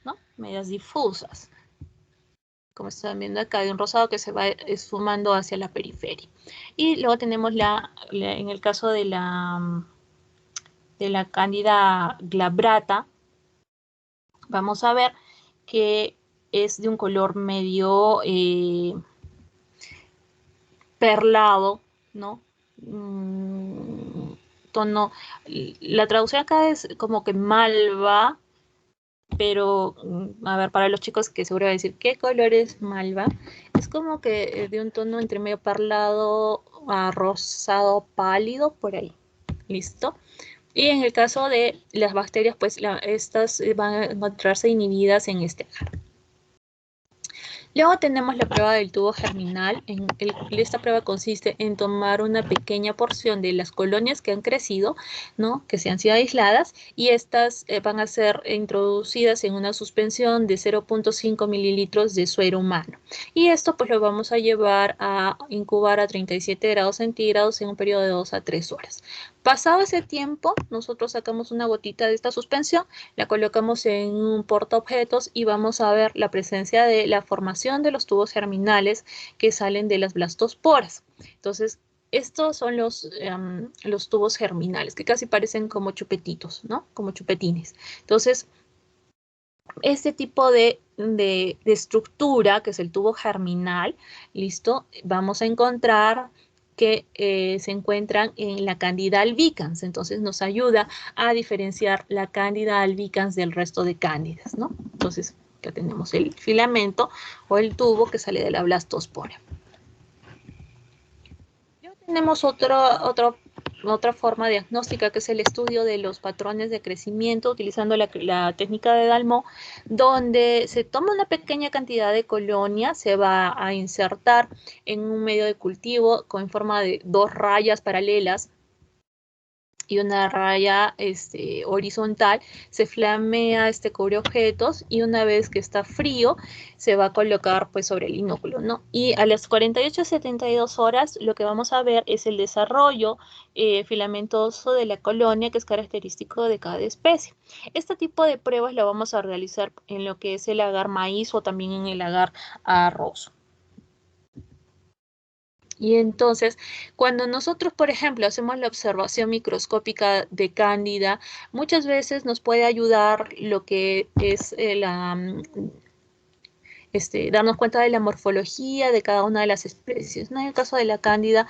¿no? Medias difusas. Como están viendo acá, hay un rosado que se va esfumando hacia la periferia. Y luego tenemos en el caso de la Cándida glabrata, vamos a ver que es de un color medio perlado, ¿no? Tono, la traducción acá es como que malva, pero, a ver, para los chicos que seguro van a decir, ¿qué color es malva? Es como que de un tono entre medio parlado a rosado pálido, por ahí. ¿Listo? Y en el caso de las bacterias, pues estas van a encontrarse inhibidas en este agar. Luego tenemos la prueba del tubo germinal. Esta prueba consiste en tomar una pequeña porción de las colonias que han crecido, ¿no? Que se han sido aisladas, y estas van a ser introducidas en una suspensión de 0.5 mililitros de suero humano. Y esto pues lo vamos a llevar a incubar a 37 grados centígrados en un periodo de 2 a 3 horas. Pasado ese tiempo, nosotros sacamos una gotita de esta suspensión, la colocamos en un portaobjetos y vamos a ver la presencia de la formación de los tubos germinales que salen de las blastosporas. Entonces, estos son los tubos germinales, que casi parecen como chupetitos, ¿no? Como chupetines. Entonces, este tipo de estructura, que es el tubo germinal, ¿listo? Vamos a encontrar que se encuentran en la Cándida albicans. Entonces nos ayuda a diferenciar la Cándida albicans del resto de cándidas, ¿no? Entonces ya tenemos el filamento o el tubo que sale de la blastospora. Luego tenemos otra forma diagnóstica, que es el estudio de los patrones de crecimiento utilizando la técnica de Dalmau, donde se toma una pequeña cantidad de colonia, se va a insertar en un medio de cultivo en forma de 2 rayas paralelas y una raya horizontal, se flamea este cubreobjetos y una vez que está frío se va a colocar pues sobre el inóculo, ¿no? Y a las 48 a 72 horas lo que vamos a ver es el desarrollo filamentoso de la colonia, que es característico de cada especie. Este tipo de pruebas lo vamos a realizar en lo que es el agar maíz o también en el agar arroz. Y entonces, cuando nosotros, por ejemplo, hacemos la observación microscópica de cándida, muchas veces nos puede ayudar lo que es darnos cuenta de la morfología de cada una de las especies, ¿no? En el caso de la Cándida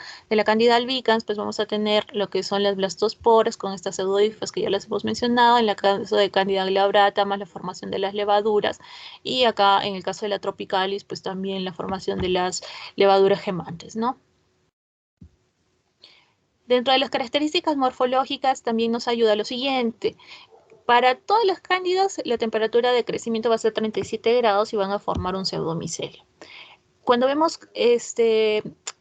albicans, pues vamos a tener lo que son las blastosporas con estas pseudodifas que ya las hemos mencionado. En el caso de Cándida glabrata, más la formación de las levaduras. Y acá, en el caso de la tropicalis, pues también la formación de las levaduras gemantes, ¿no? Dentro de las características morfológicas también nos ayuda lo siguiente. Para todas las cándidas, la temperatura de crecimiento va a ser 37 grados y van a formar un pseudomicelio. Cuando vemos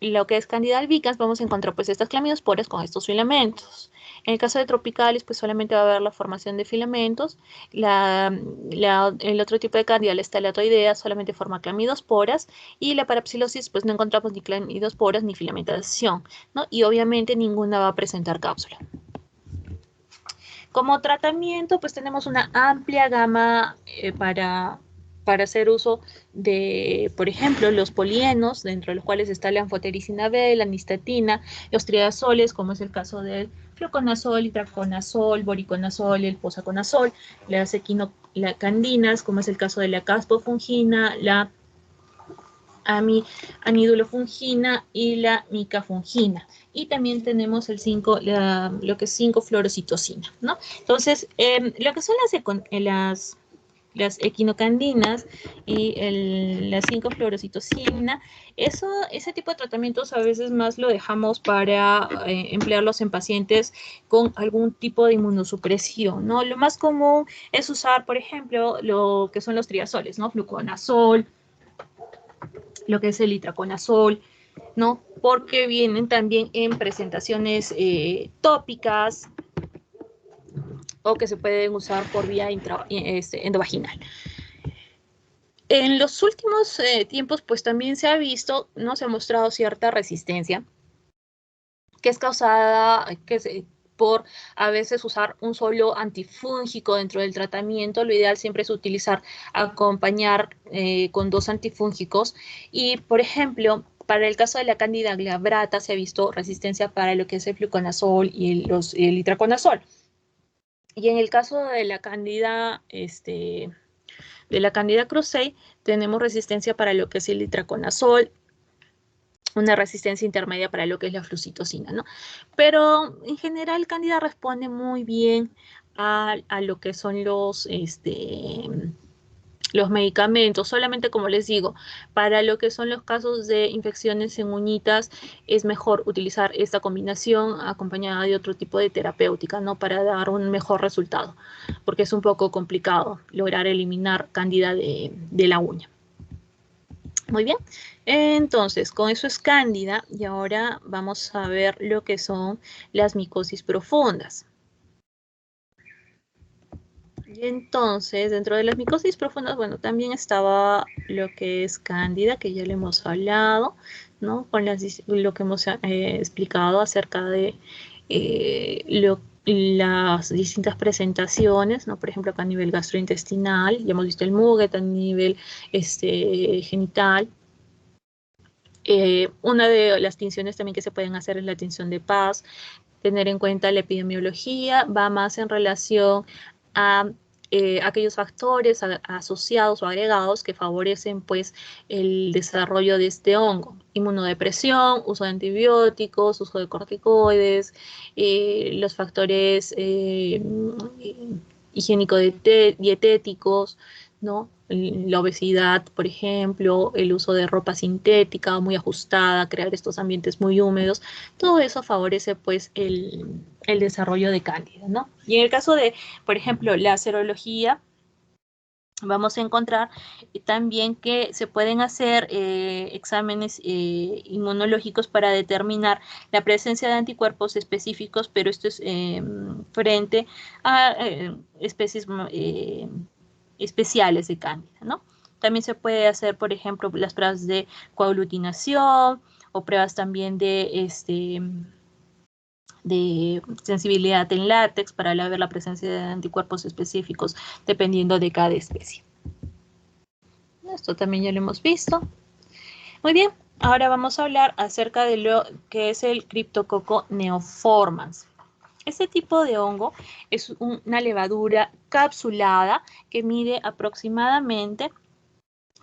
lo que es Candida albicans, vamos a encontrar pues estas clamidosporas con estos filamentos. En el caso de tropicales, pues solamente va a haber la formación de filamentos. El otro tipo de Candida, la estalatoidea, solamente forma clamidosporas. Y la parapsilosis, pues no encontramos ni clamidosporas ni filamentación, ¿no? Y obviamente ninguna va a presentar cápsula. Como tratamiento, pues tenemos una amplia gama para hacer uso de, por ejemplo, los polienos, dentro de los cuales está la anfotericina B, la nistatina, los triazoles, como es el caso del fluconazol, itraconazol, boriconazol, el posaconazol, las equinocandinas, como es el caso de la caspofungina, la anidulofungina y la micafungina. Y también tenemos lo que es 5-fluorocitosina, ¿no? Entonces, lo que son las equinocandinas y la 5-fluorocitosina, ese tipo de tratamientos a veces más lo dejamos para emplearlos en pacientes con algún tipo de inmunosupresión, ¿no? Lo más común es usar, por ejemplo, lo que son los triazoles, ¿no? Fluconazol, lo que es el itraconazol, ¿no? Porque vienen también en presentaciones tópicas o que se pueden usar por vía endovaginal. En los últimos tiempos, pues también se ha visto, ¿no? Se ha mostrado cierta resistencia que es causada por a veces usar un solo antifúngico dentro del tratamiento. Lo ideal siempre es acompañar con 2 antifúngicos. Y, por ejemplo, para el caso de la Candida glabrata se ha visto resistencia para lo que es el fluconazol y el itraconazol. Y en el caso de la Candida, krusei, tenemos resistencia para lo que es el itraconazol, una resistencia intermedia para lo que es la flucitosina, ¿no? Pero en general Candida responde muy bien a lo que son los medicamentos. Solamente, como les digo, para lo que son los casos de infecciones en uñitas es mejor utilizar esta combinación acompañada de otro tipo de terapéutica, ¿no? Para dar un mejor resultado, porque es un poco complicado lograr eliminar Candida de la uña. Muy bien, entonces con eso es Cándida y ahora vamos a ver lo que son las micosis profundas. Y entonces, dentro de las micosis profundas, bueno, también estaba lo que es Cándida, que ya le hemos hablado, ¿no? Con lo que hemos explicado acerca de las distintas presentaciones, ¿no? Por ejemplo, acá a nivel gastrointestinal, ya hemos visto el Muget a nivel genital. Una de las tinciones también que se pueden hacer es la tinción de Paz. Tener en cuenta la epidemiología va más en relación a aquellos factores asociados o agregados que favorecen pues el desarrollo de este hongo. Inmunodepresión, uso de antibióticos, uso de corticoides, los factores higiénico-dietéticos, ¿no? La obesidad, por ejemplo, el uso de ropa sintética muy ajustada, crear estos ambientes muy húmedos, todo eso favorece pues el desarrollo de Cándida, ¿no? Y en el caso de, por ejemplo, la serología, vamos a encontrar también que se pueden hacer exámenes inmunológicos para determinar la presencia de anticuerpos específicos, pero esto es frente a especies especiales de Cándida, ¿no? También se puede hacer, por ejemplo, las pruebas de coaglutinación o pruebas también de sensibilidad en látex para ver la presencia de anticuerpos específicos dependiendo de cada especie. Esto también ya lo hemos visto. Muy bien, ahora vamos a hablar acerca de lo que es el Cryptococcus neoformans. Este tipo de hongo es una levadura capsulada que mide aproximadamente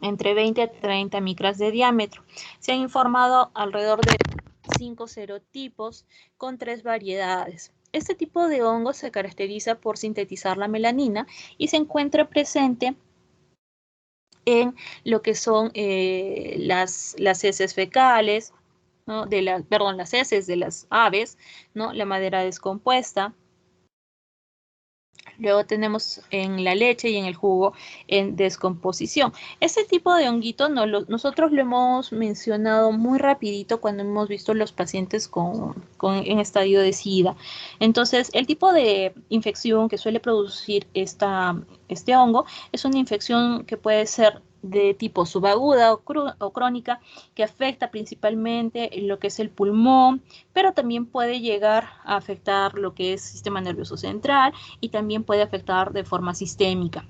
entre 20 a 30 micras de diámetro. Se han informado alrededor de 5 serotipos con 3 variedades. Este tipo de hongo se caracteriza por sintetizar la melanina y se encuentra presente en lo que son las heces fecales, ¿no? Las heces de las aves, ¿no? La madera descompuesta, Luego tenemos en la leche y en el jugo en descomposición. Este tipo de honguito nosotros lo hemos mencionado muy rapidito cuando hemos visto los pacientes en estadio de SIDA. Entonces, el tipo de infección que suele producir este hongo es una infección que puede ser de tipo subaguda o crónica, que afecta principalmente lo que es el pulmón, pero también puede llegar a afectar lo que es el sistema nervioso central y también puede afectar de forma sistémica.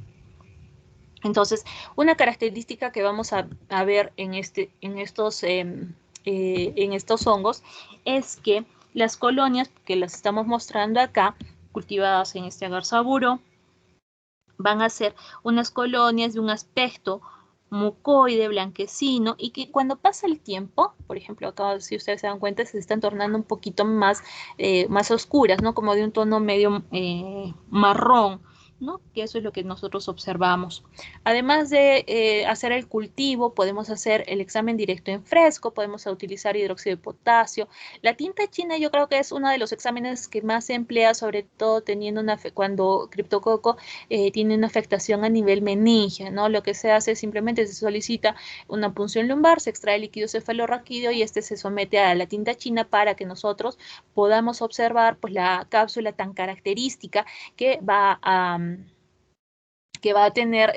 Entonces, una característica que vamos a ver en estos hongos es que las colonias que las estamos mostrando acá, cultivadas en este agar saburo, van a ser unas colonias de un aspecto mucoide, blanquecino, y que cuando pasa el tiempo, por ejemplo, acá si ustedes se dan cuenta, se están tornando un poquito más oscuras, ¿no? Como de un tono medio marrón, ¿no? Que eso es lo que nosotros observamos. Además de hacer el cultivo, podemos hacer el examen directo en fresco, podemos utilizar hidróxido de potasio. La tinta china yo creo que es uno de los exámenes que más se emplea, sobre todo cuando criptococo tiene una afectación a nivel meninge, ¿no? Lo que se hace es simplemente se solicita una punción lumbar, se extrae el líquido cefalorraquídeo y este se somete a la tinta china para que nosotros podamos observar pues la cápsula tan característica que va a tener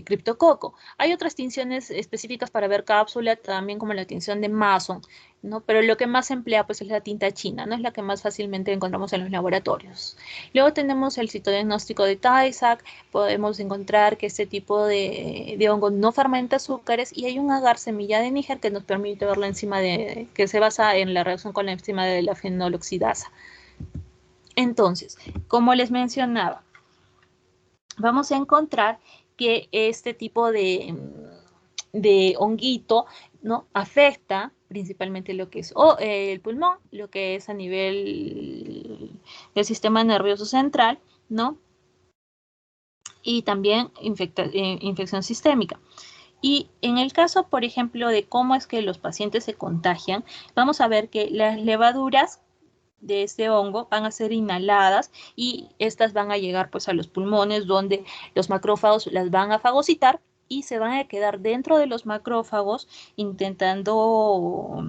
criptococo. Hay otras tinciones específicas para ver cápsula, también como la tinción de Mason, ¿no? Pero lo que más se emplea pues es la tinta china, ¿no? Es la que más fácilmente encontramos en los laboratorios. Luego tenemos el citodiagnóstico de Tay-Sachs. Podemos encontrar que este tipo de hongo no fermenta azúcares, y hay un agar semilla de Níger que nos permite ver la enzima que se basa en la reacción con la enzima de la fenoloxidasa. Entonces, como les mencionaba, vamos a encontrar que este tipo de honguito, ¿no? Afecta principalmente lo que es el pulmón, lo que es a nivel del sistema nervioso central, ¿no? Y también infección sistémica. Y en el caso, por ejemplo, de cómo es que los pacientes se contagian, vamos a ver que las levaduras de este hongo van a ser inhaladas y estas van a llegar pues a los pulmones, donde los macrófagos las van a fagocitar y se van a quedar dentro de los macrófagos intentando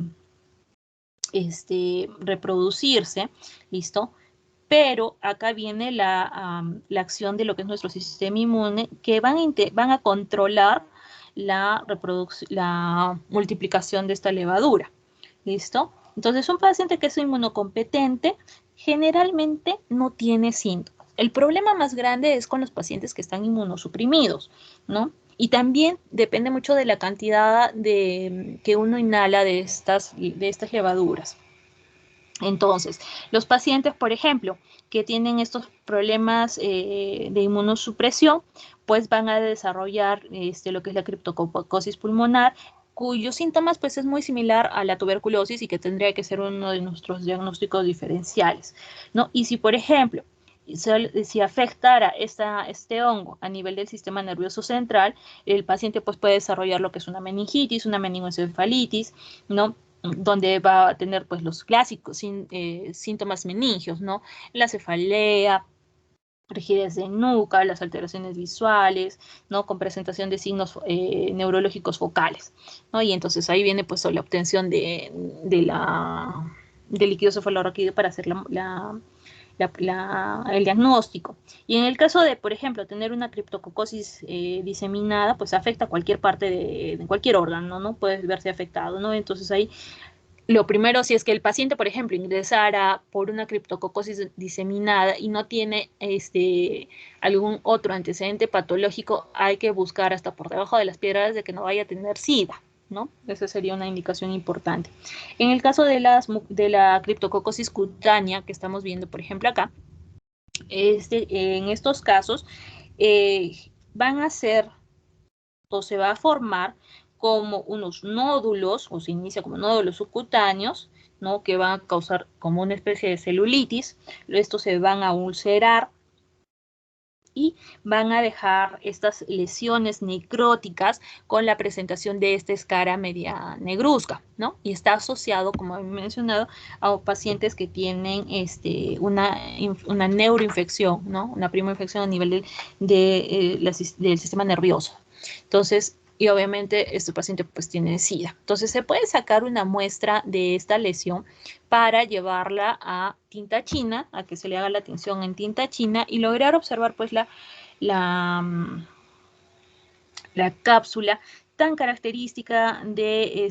reproducirse, ¿listo? Pero acá viene la acción de lo que es nuestro sistema inmune, que van a controlar la multiplicación de esta levadura, ¿listo? Entonces, un paciente que es inmunocompetente generalmente no tiene síntomas. El problema más grande es con los pacientes que están inmunosuprimidos, ¿no? Y también depende mucho de la cantidad que uno inhala de estas levaduras. Entonces, los pacientes, por ejemplo, que tienen estos problemas de inmunosupresión, pues van a desarrollar lo que es la criptococosis pulmonar, cuyos síntomas pues es muy similar a la tuberculosis y que tendría que ser uno de nuestros diagnósticos diferenciales, ¿no? Y si, por ejemplo, si afectara este hongo a nivel del sistema nervioso central, el paciente pues puede desarrollar lo que es una meningitis, una meningoencefalitis, ¿no? Donde va a tener pues los clásicos síntomas meningios, ¿no? La cefalea, rigidez de nuca, las alteraciones visuales, ¿no? Con presentación de signos neurológicos focales, ¿no? Y entonces ahí viene pues la obtención del líquido cefalorraquídeo para hacer el diagnóstico. Y en el caso de, por ejemplo, tener una criptococosis diseminada, pues afecta cualquier parte de cualquier órgano, ¿no? Puede verse afectado, ¿no? Entonces ahí lo primero, si es que el paciente, por ejemplo, ingresara por una criptococosis diseminada y no tiene algún otro antecedente patológico, hay que buscar hasta por debajo de las piedras de que no vaya a tener SIDA, ¿no? Esa sería una indicación importante. En el caso de la criptococosis cutánea que estamos viendo, por ejemplo, acá, en estos casos van a ser o se va a formar como unos nódulos, o se inicia como nódulos subcutáneos, ¿no? Que van a causar como una especie de celulitis. Estos se van a ulcerar y van a dejar estas lesiones necróticas con la presentación de esta escara media negruzca, ¿no? Y está asociado, como he mencionado, a pacientes que tienen una neuroinfección, ¿no? Una primoinfección a nivel del sistema nervioso. Entonces, y obviamente este paciente pues tiene SIDA. Entonces se puede sacar una muestra de esta lesión para llevarla a tinta china, a que se le haga la tinción en tinta china y lograr observar pues la cápsula tan característica de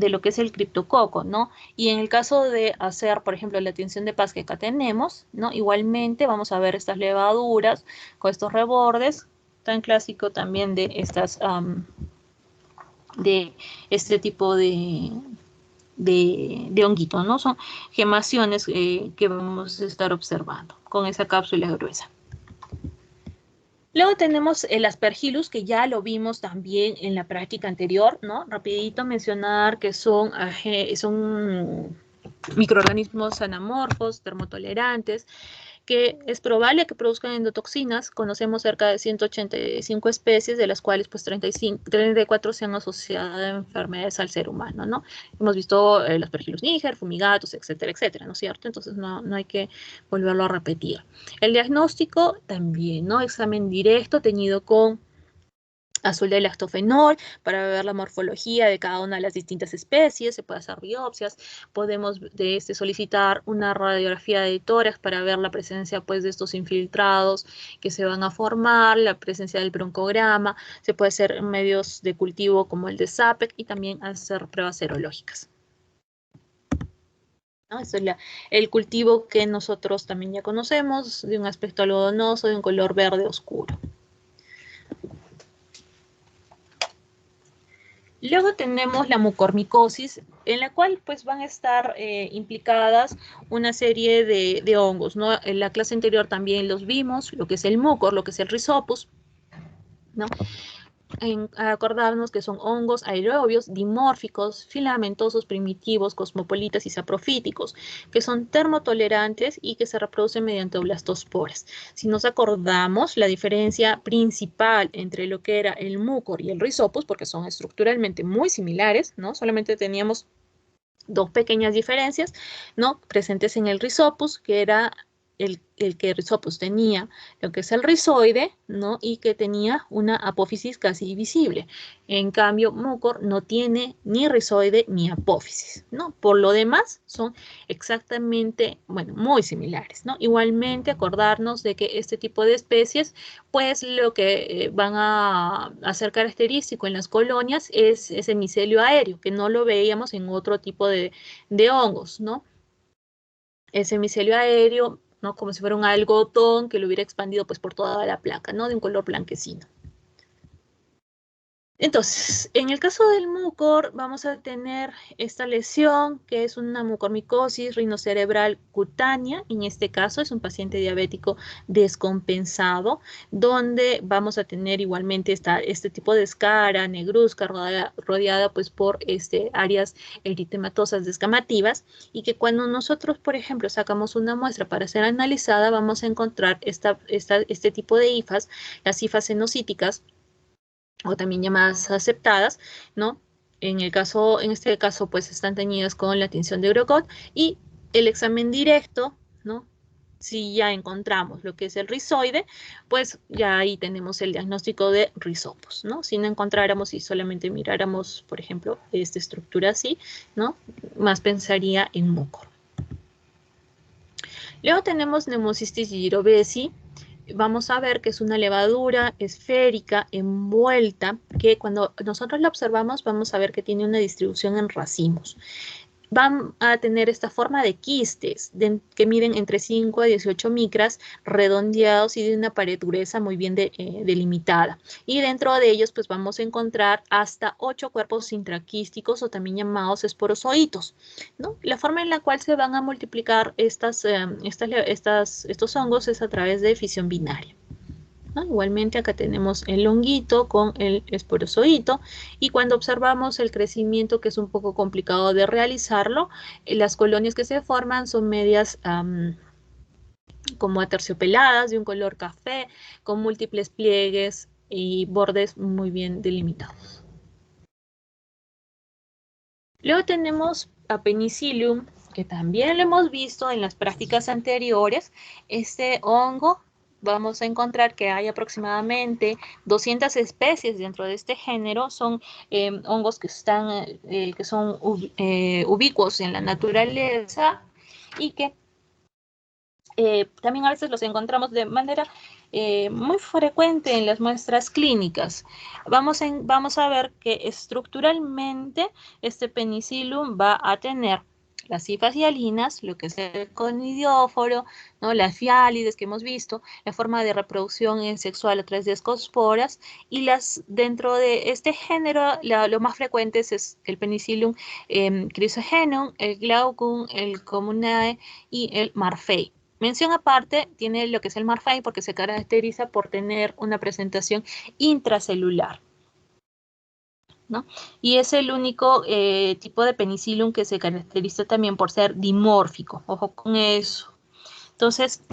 lo que es el criptococo, ¿no? Y en el caso de hacer, por ejemplo, la tinción de paz que acá tenemos, ¿no? Igualmente vamos a ver estas levaduras con estos rebordes, tan clásico también de estas, de este tipo de honguito, ¿no? Son gemaciones que vamos a estar observando con esa cápsula gruesa. Luego tenemos el Aspergillus, que ya lo vimos también en la práctica anterior, ¿no? Rapidito mencionar que son microorganismos anamorfos, termotolerantes, que es probable que produzcan endotoxinas. Conocemos cerca de 185 especies, de las cuales pues 34 se han asociado a enfermedades al ser humano, ¿no? Hemos visto el Aspergillus niger, fumigatos, etcétera, etcétera, ¿no es cierto? Entonces no hay que volverlo a repetir. El diagnóstico también, ¿no? Examen directo teñido con azul de lactofenol para ver la morfología de cada una de las distintas especies, se puede hacer biopsias, podemos solicitar una radiografía de tórax para ver la presencia pues de estos infiltrados que se van a formar, la presencia del broncograma, se puede hacer en medios de cultivo como el de SAPEC y también hacer pruebas serológicas. ¿No? Eso es el cultivo que nosotros también ya conocemos, de un aspecto algodonoso, de un color verde oscuro. Luego tenemos la mucormicosis, en la cual pues van a estar implicadas una serie de hongos, ¿no? En la clase anterior también los vimos, lo que es el mucor, lo que es el Rhizopus, ¿no? Acordarnos que son hongos aerobios, dimórficos, filamentosos, primitivos, cosmopolitas y saprofíticos, que son termotolerantes y que se reproducen mediante blastosporas. Si nos acordamos, la diferencia principal entre lo que era el mucor y el Rhizopus, porque son estructuralmente muy similares, ¿no? Solamente teníamos dos pequeñas diferencias, ¿no? Presentes en el Rhizopus, que era el que Rhizopus tenía lo que es el rizoide, ¿no? Y que tenía una apófisis casi visible. En cambio, mucor no tiene ni rizoide ni apófisis, ¿no? Por lo demás, son exactamente, bueno, muy similares, ¿no? Igualmente, acordarnos de que este tipo de especies, pues lo que van a hacer característico en las colonias es ese micelio aéreo, que no lo veíamos en otro tipo de hongos, ¿no? Ese micelio aéreo, ¿no? Como si fuera un algodón que lo hubiera expandido pues por toda la placa, ¿no? De un color blanquecino. Entonces, en el caso del mucor, vamos a tener esta lesión, que es una mucormicosis rinocerebral cutánea. En este caso, es un paciente diabético descompensado, donde vamos a tener igualmente este tipo de escara negruzca rodeada pues, por áreas eritematosas descamativas, y que cuando nosotros, por ejemplo, sacamos una muestra para ser analizada, vamos a encontrar este tipo de hifas, las hifas enocíticas, o también llamadas aceptadas, ¿no? En este caso, pues están teñidas con la tinción de Eurocod, y el examen directo, ¿no? Si ya encontramos lo que es el rizoide, pues ya ahí tenemos el diagnóstico de Rhizopus, ¿no? Si no encontráramos y solamente miráramos, por ejemplo, esta estructura así, ¿no? Más pensaría en mucor. Luego tenemos Pneumocystis jirovecii. Vamos a ver que es una levadura esférica envuelta, que cuando nosotros la observamos vamos a ver que tiene una distribución en racimos. Van a tener esta forma de quistes que miden entre 5 a 18 micras, redondeados y de una pared gruesa muy bien delimitada. Y dentro de ellos pues vamos a encontrar hasta 8 cuerpos intraquísticos, o también llamados esporozoitos, ¿no? La forma en la cual se van a multiplicar estos hongos es a través de fisión binaria, ¿no? Igualmente acá tenemos el honguito con el esporozoito, y cuando observamos el crecimiento, que es un poco complicado de realizarlo, las colonias que se forman son medias como aterciopeladas, de un color café, con múltiples pliegues y bordes muy bien delimitados. Luego tenemos a Penicillium, que también lo hemos visto en las prácticas anteriores. Este hongo, vamos a encontrar que hay aproximadamente 200 especies dentro de este género. Son hongos que son ubicuos en la naturaleza y que también a veces los encontramos de manera muy frecuente en las muestras clínicas. Vamos a ver que estructuralmente este Penicillium va a tener las hifas hialinas, lo que es el conidióforo, ¿no? Las fiálides que hemos visto, la forma de reproducción sexual a través de escosporas, y dentro de este género lo más frecuente es el Penicillium chrysogenum, el Glaucum, el Comunae y el Marfei. Mención aparte tiene lo que es el Marfei porque se caracteriza por tener una presentación intracelular, ¿no? Y es el único tipo de Penicillium que se caracteriza también por ser dimórfico. Ojo con eso. Entonces,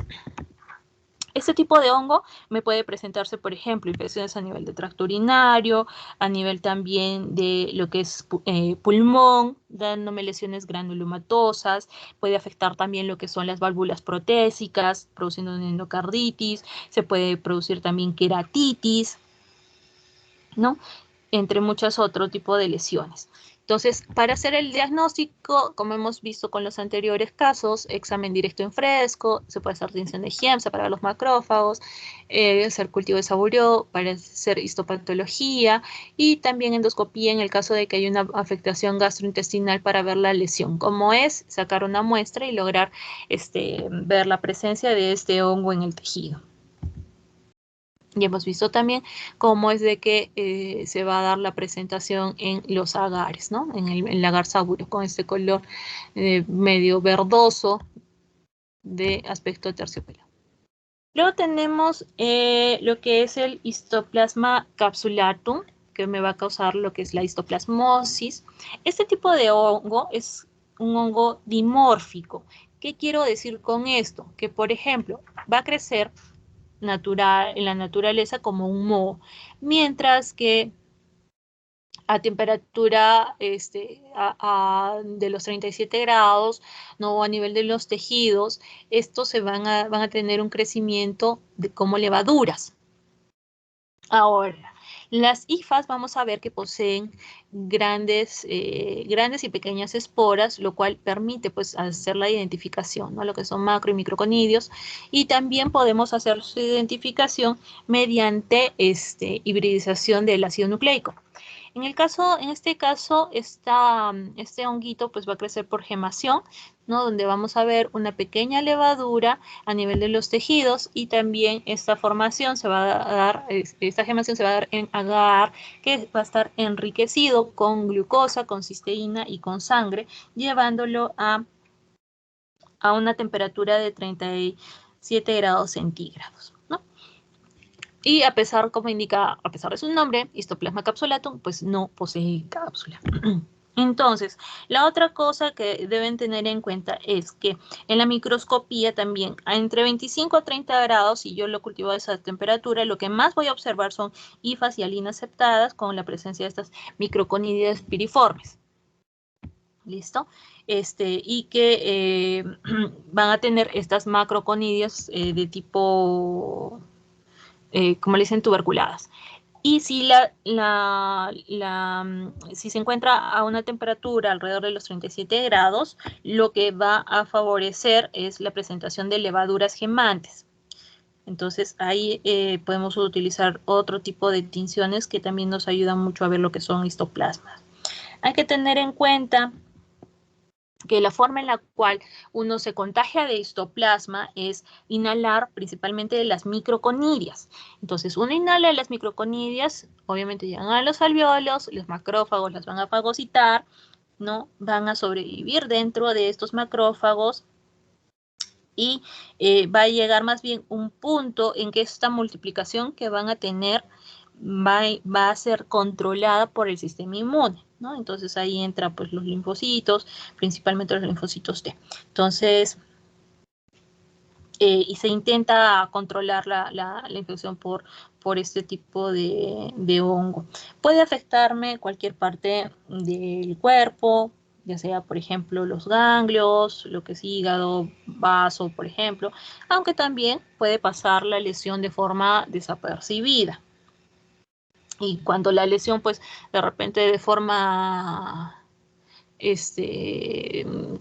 este tipo de hongo me puede presentarse, por ejemplo, infecciones a nivel de tracto urinario, a nivel también de lo que es pulmón, dándome lesiones granulomatosas, puede afectar también lo que son las válvulas protésicas, produciendo una endocarditis, se puede producir también queratitis, ¿no? Entre muchos otros tipos de lesiones. Entonces, para hacer el diagnóstico, como hemos visto con los anteriores casos, examen directo en fresco, se puede hacer tinción de Giemsa para los macrófagos, hacer cultivo de saboreó para hacer histopatología y también endoscopía en el caso de que haya una afectación gastrointestinal para ver la lesión, como es sacar una muestra y lograr ver la presencia de este hongo en el tejido. Y hemos visto también cómo es de que se va a dar la presentación en los agares, ¿no? En el agar sabureo, con este color medio verdoso de aspecto terciopelado. Luego tenemos lo que es el Histoplasma capsulatum, que me va a causar lo que es la histoplasmosis. Este tipo de hongo es un hongo dimórfico. ¿Qué quiero decir con esto? Que, por ejemplo, va a crecer en la naturaleza como un moho, mientras que a temperatura de los 37 grados, ¿no? A nivel de los tejidos, estos van a tener un crecimiento como levaduras. Ahora, las hifas vamos a ver que poseen grandes y pequeñas esporas, lo cual permite pues hacer la identificación, ¿no? Lo que son macro y microconidios, y también podemos hacer su identificación mediante hibridización del ácido nucleico. En este caso, este honguito pues va a crecer por gemación, ¿no? Donde vamos a ver una pequeña levadura a nivel de los tejidos y también esta formación se va a dar, esta gemación se va a dar en agar que va a estar enriquecido con glucosa, con cisteína y con sangre, llevándolo a una temperatura de 37 grados centígrados. Y a pesar, como indica, a pesar de su nombre, Histoplasma capsulatum, pues no posee cápsula. Entonces, la otra cosa que deben tener en cuenta es que en la microscopía también, entre 25 a 30 grados, si yo lo cultivo a esa temperatura, lo que más voy a observar son hifas hialinas septadas con la presencia de estas microconidias piriformes. ¿Listo? Y que van a tener estas macroconidias de tipo... como le dicen, tuberculadas. Y si, si se encuentra a una temperatura alrededor de los 37 grados, lo que va a favorecer es la presentación de levaduras gemantes. Entonces ahí podemos utilizar otro tipo de tinciones que también nos ayudan mucho a ver lo que son histoplasmas. Hay que tener en cuenta que la forma en la cual uno se contagia de histoplasma es inhalar principalmente de las microconidias. Entonces, uno inhala las microconidias, obviamente llegan a los alveolos, los macrófagos las van a fagocitar, ¿no? Van a sobrevivir dentro de estos macrófagos y va a llegar más bien un punto en que esta multiplicación que van a tener va a ser controlada por el sistema inmune, ¿no? Entonces ahí entra pues los linfocitos, principalmente los linfocitos T. Entonces, y se intenta controlar la infección por este tipo de hongo. Puede afectarme cualquier parte del cuerpo, ya sea, por ejemplo, los ganglios, lo que es hígado, vaso, por ejemplo, aunque también puede pasar la lesión de forma desapercibida. Y cuando la lesión, pues, de repente de forma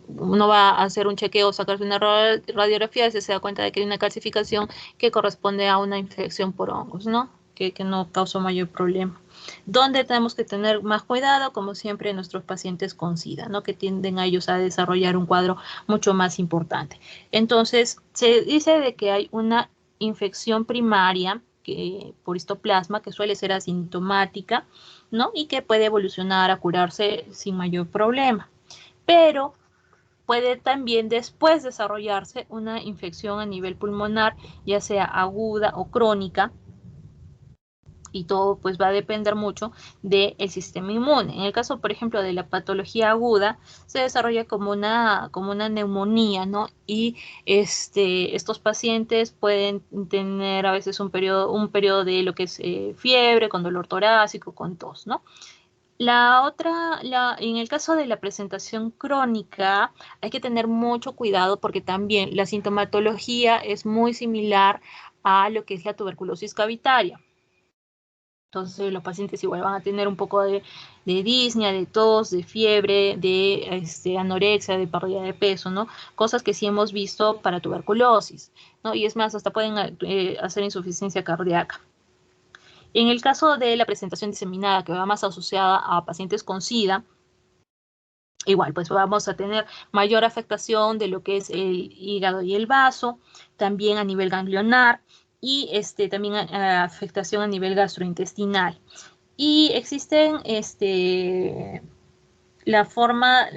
uno va a hacer un chequeo, sacarse una radiografía y se da cuenta de que hay una calcificación que corresponde a una infección por hongos, ¿no? Que no causó mayor problema. Donde tenemos que tener más cuidado, como siempre, nuestros pacientes con SIDA, ¿no? Que tienden a ellos a desarrollar un cuadro mucho más importante. Entonces, se dice de que hay una infección primaria por histoplasma que suele ser asintomática, ¿no? Y que puede evolucionar a curarse sin mayor problema. Pero puede también después desarrollarse una infección a nivel pulmonar, ya sea aguda o crónica, y todo pues va a depender mucho del sistema inmune. En el caso, por ejemplo, de la patología aguda, se desarrolla como una neumonía, ¿no? Y estos pacientes pueden tener a veces un periodo de lo que es fiebre, con dolor torácico, con tos, ¿no? En el caso de la presentación crónica, hay que tener mucho cuidado porque también la sintomatología es muy similar a lo que es la tuberculosis cavitaria. Entonces los pacientes igual van a tener un poco de disnea, de tos, de fiebre, de anorexia, de pérdida de peso, ¿no? Cosas que sí hemos visto para tuberculosis, ¿no? Y es más, hasta pueden hacer insuficiencia cardíaca. En el caso de la presentación diseminada, que va más asociada a pacientes con SIDA, igual, pues vamos a tener mayor afectación de lo que es el hígado y el vaso, también a nivel ganglionar, y también afectación a nivel gastrointestinal. Y existen la forma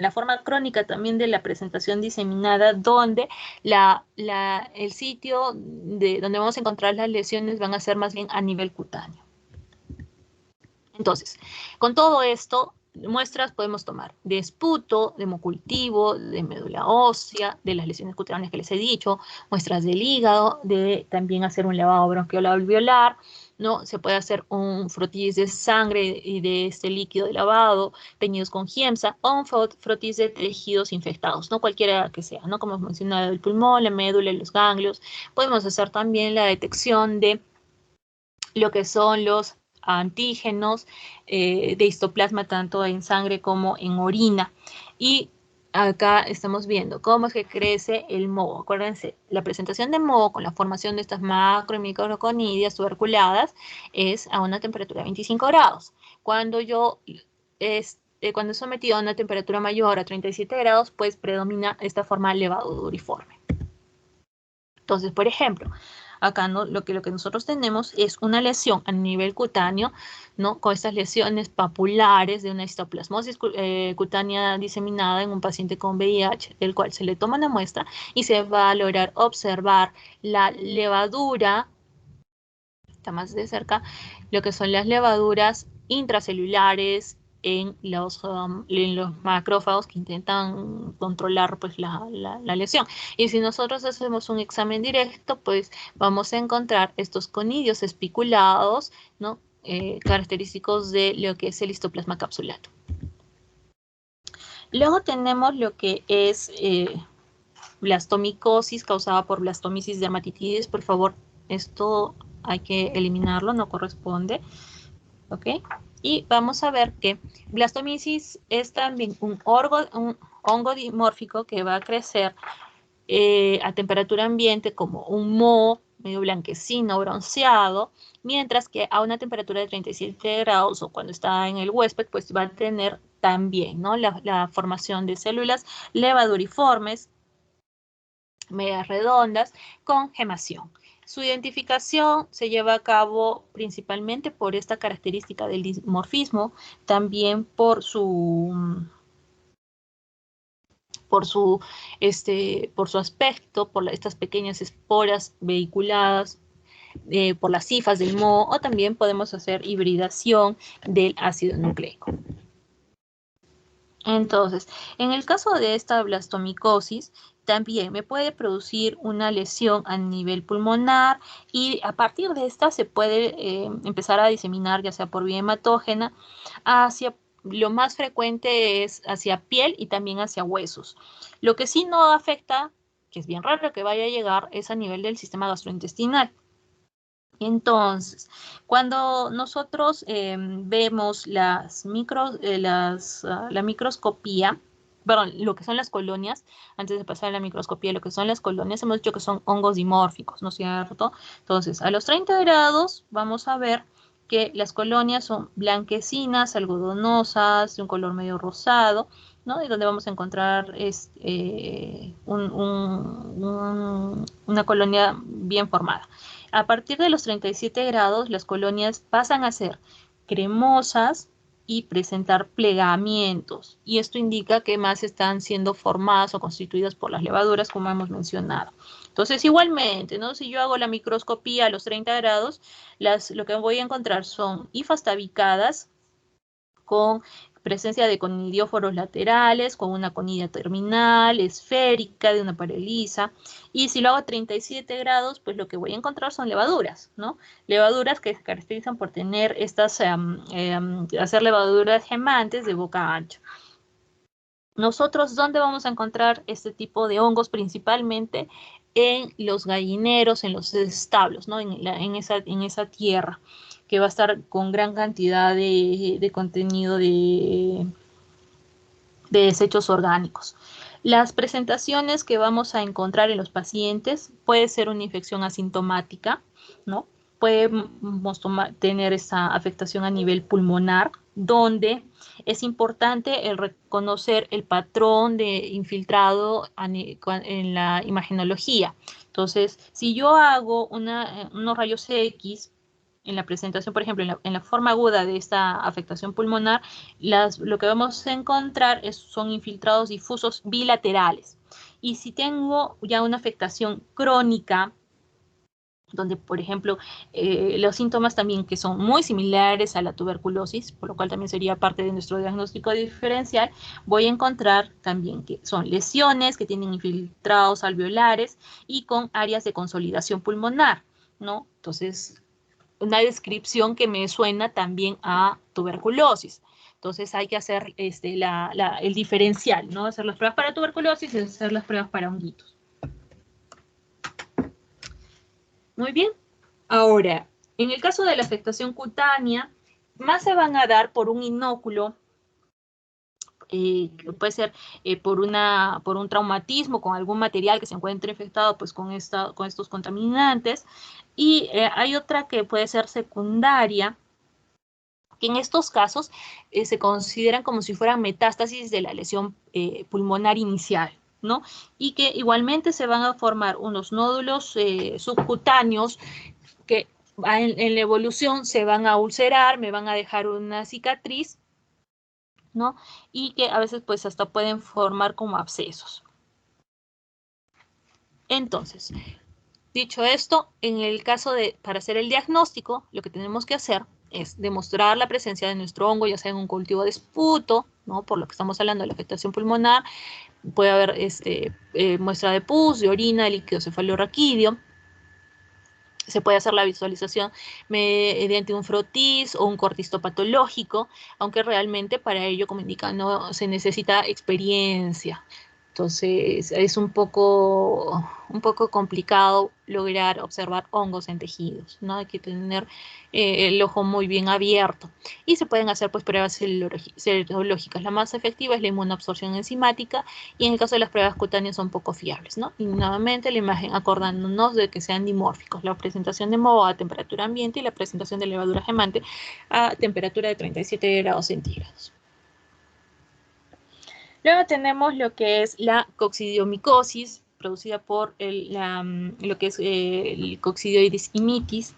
crónica también de la presentación diseminada, donde el sitio donde vamos a encontrar las lesiones van a ser más bien a nivel cutáneo. Entonces, con todo esto, muestras podemos tomar de esputo, de hemocultivo, de médula ósea, de las lesiones cutáneas que les he dicho, muestras del hígado, de también hacer un lavado bronquiolo-alveolar, ¿no? Se puede hacer un frotis de sangre y de este líquido de lavado, teñidos con Giemsa, o un frotis de tejidos infectados, ¿no? Cualquiera que sea, ¿no? Como hemos mencionado, el pulmón, la médula, los ganglios. Podemos hacer también la detección de lo que son los antígenos de histoplasma tanto en sangre como en orina. Y acá estamos viendo cómo es que crece el moho. Acuérdense, la presentación de moho con la formación de estas macro y microconidias tuberculadas es a una temperatura de 25 grados. Cuando cuando es sometido a una temperatura mayor a 37 grados, pues predomina esta forma levaduriforme. Entonces, por ejemplo, acá lo que nosotros tenemos es una lesión a nivel cutáneo, ¿no? Con estas lesiones papulares de una histoplasmosis cutánea diseminada en un paciente con VIH, del cual se le toma una muestra y se va a lograr observar la levadura, está más de cerca, lo que son las levaduras intracelulares en los macrófagos que intentan controlar pues, la lesión. Y si nosotros hacemos un examen directo, pues vamos a encontrar estos conidios espiculados, ¿no? Característicos de lo que es el histoplasma capsulato. Luego tenemos lo que es blastomicosis causada por blastomisis dermatitidis. Por favor, esto hay que eliminarlo, no corresponde. ¿Ok? Y vamos a ver que blastomisis es también un hongo dimórfico que va a crecer a temperatura ambiente como un moho medio blanquecino, bronceado, mientras que a una temperatura de 37 grados o cuando está en el huésped, pues va a tener también, ¿no? la formación de células levaduriformes, medias redondas, con gemación. Su identificación se lleva a cabo principalmente por esta característica del dimorfismo, también por su aspecto, por estas pequeñas esporas vehiculadas, por las cifas del moho, o también podemos hacer hibridación del ácido nucleico. Entonces, en el caso de esta blastomicosis, también me puede producir una lesión a nivel pulmonar y a partir de esta se puede empezar a diseminar ya sea por vía hematógena hacia, lo más frecuente es hacia piel y también hacia huesos. Lo que sí no afecta, que es bien raro que vaya a llegar, es a nivel del sistema gastrointestinal. Entonces, cuando nosotros vemos la microscopía, perdón, lo que son las colonias, antes de pasar a la microscopía, lo que son las colonias, hemos dicho que son hongos dimórficos, ¿no es cierto? Entonces, a los 30 grados vamos a ver que las colonias son blanquecinas, algodonosas, de un color medio rosado, ¿no? Y donde vamos a encontrar una colonia bien formada. A partir de los 37 grados, las colonias pasan a ser cremosas y presentar plegamientos. Y esto indica que más están siendo formadas o constituidas por las levaduras, como hemos mencionado. Entonces, igualmente, ¿no? Si yo hago la microscopía a los 30 grados, lo que voy a encontrar son hifas tabicadas con presencia de conidióforos laterales, con una conidia terminal, esférica, de una pared lisa. Y si lo hago a 37 grados, pues lo que voy a encontrar son levaduras, ¿no? Levaduras que se caracterizan por tener hacer levaduras gemantes de boca ancha. Nosotros, ¿dónde vamos a encontrar este tipo de hongos? Principalmente en los gallineros, en los establos, ¿no? En esa tierra, que va a estar con gran cantidad de contenido de desechos orgánicos. Las presentaciones que vamos a encontrar en los pacientes puede ser una infección asintomática, ¿no? Podemos tener esa afectación a nivel pulmonar, donde es importante el reconocer el patrón de infiltrado en la imagenología. Entonces, si yo hago unos rayos X en la presentación, por ejemplo, en la forma aguda de esta afectación pulmonar, lo que vamos a encontrar son infiltrados difusos bilaterales. Y si tengo ya una afectación crónica, donde, por ejemplo, los síntomas también que son muy similares a la tuberculosis, por lo cual también sería parte de nuestro diagnóstico diferencial, voy a encontrar también que son lesiones que tienen infiltrados alveolares y con áreas de consolidación pulmonar, ¿no? Entonces, una descripción que me suena también a tuberculosis. Entonces hay que hacer el diferencial, ¿no? Hacer las pruebas para tuberculosis y hacer las pruebas para honguitos. Muy bien. Ahora, en el caso de la afectación cutánea, más se van a dar por un inóculo, puede ser por un traumatismo con algún material que se encuentre infectado pues, con estos contaminantes. Y hay otra que puede ser secundaria, que en estos casos se consideran como si fueran metástasis de la lesión pulmonar inicial, ¿no? Y que igualmente se van a formar unos nódulos subcutáneos que en la evolución se van a ulcerar, me van a dejar una cicatriz, ¿no? Y que a veces pues hasta pueden formar como abscesos. Entonces, dicho esto, en el caso para hacer el diagnóstico, lo que tenemos que hacer es demostrar la presencia de nuestro hongo, ya sea en un cultivo de esputo, ¿no? Por lo que estamos hablando de la afectación pulmonar, puede haber muestra de pus, de orina, de líquido cefalorraquídeo. Se puede hacer la visualización mediante un frotis o un corte histopatológico, aunque realmente para ello, como indica, no se necesita experiencia. Entonces es un poco complicado lograr observar hongos en tejidos, ¿no? Hay que tener el ojo muy bien abierto. Y se pueden hacer pues pruebas serológicas. La más efectiva es la inmunoabsorción enzimática y en el caso de las pruebas cutáneas son poco fiables, ¿no? Y nuevamente la imagen acordándonos de que sean dimórficos. La presentación de moho a temperatura ambiente y la presentación de levadura gemante a temperatura de 37 grados centígrados. Luego tenemos lo que es la coccidiomicosis, producida por lo que es el Coccidioides imitis.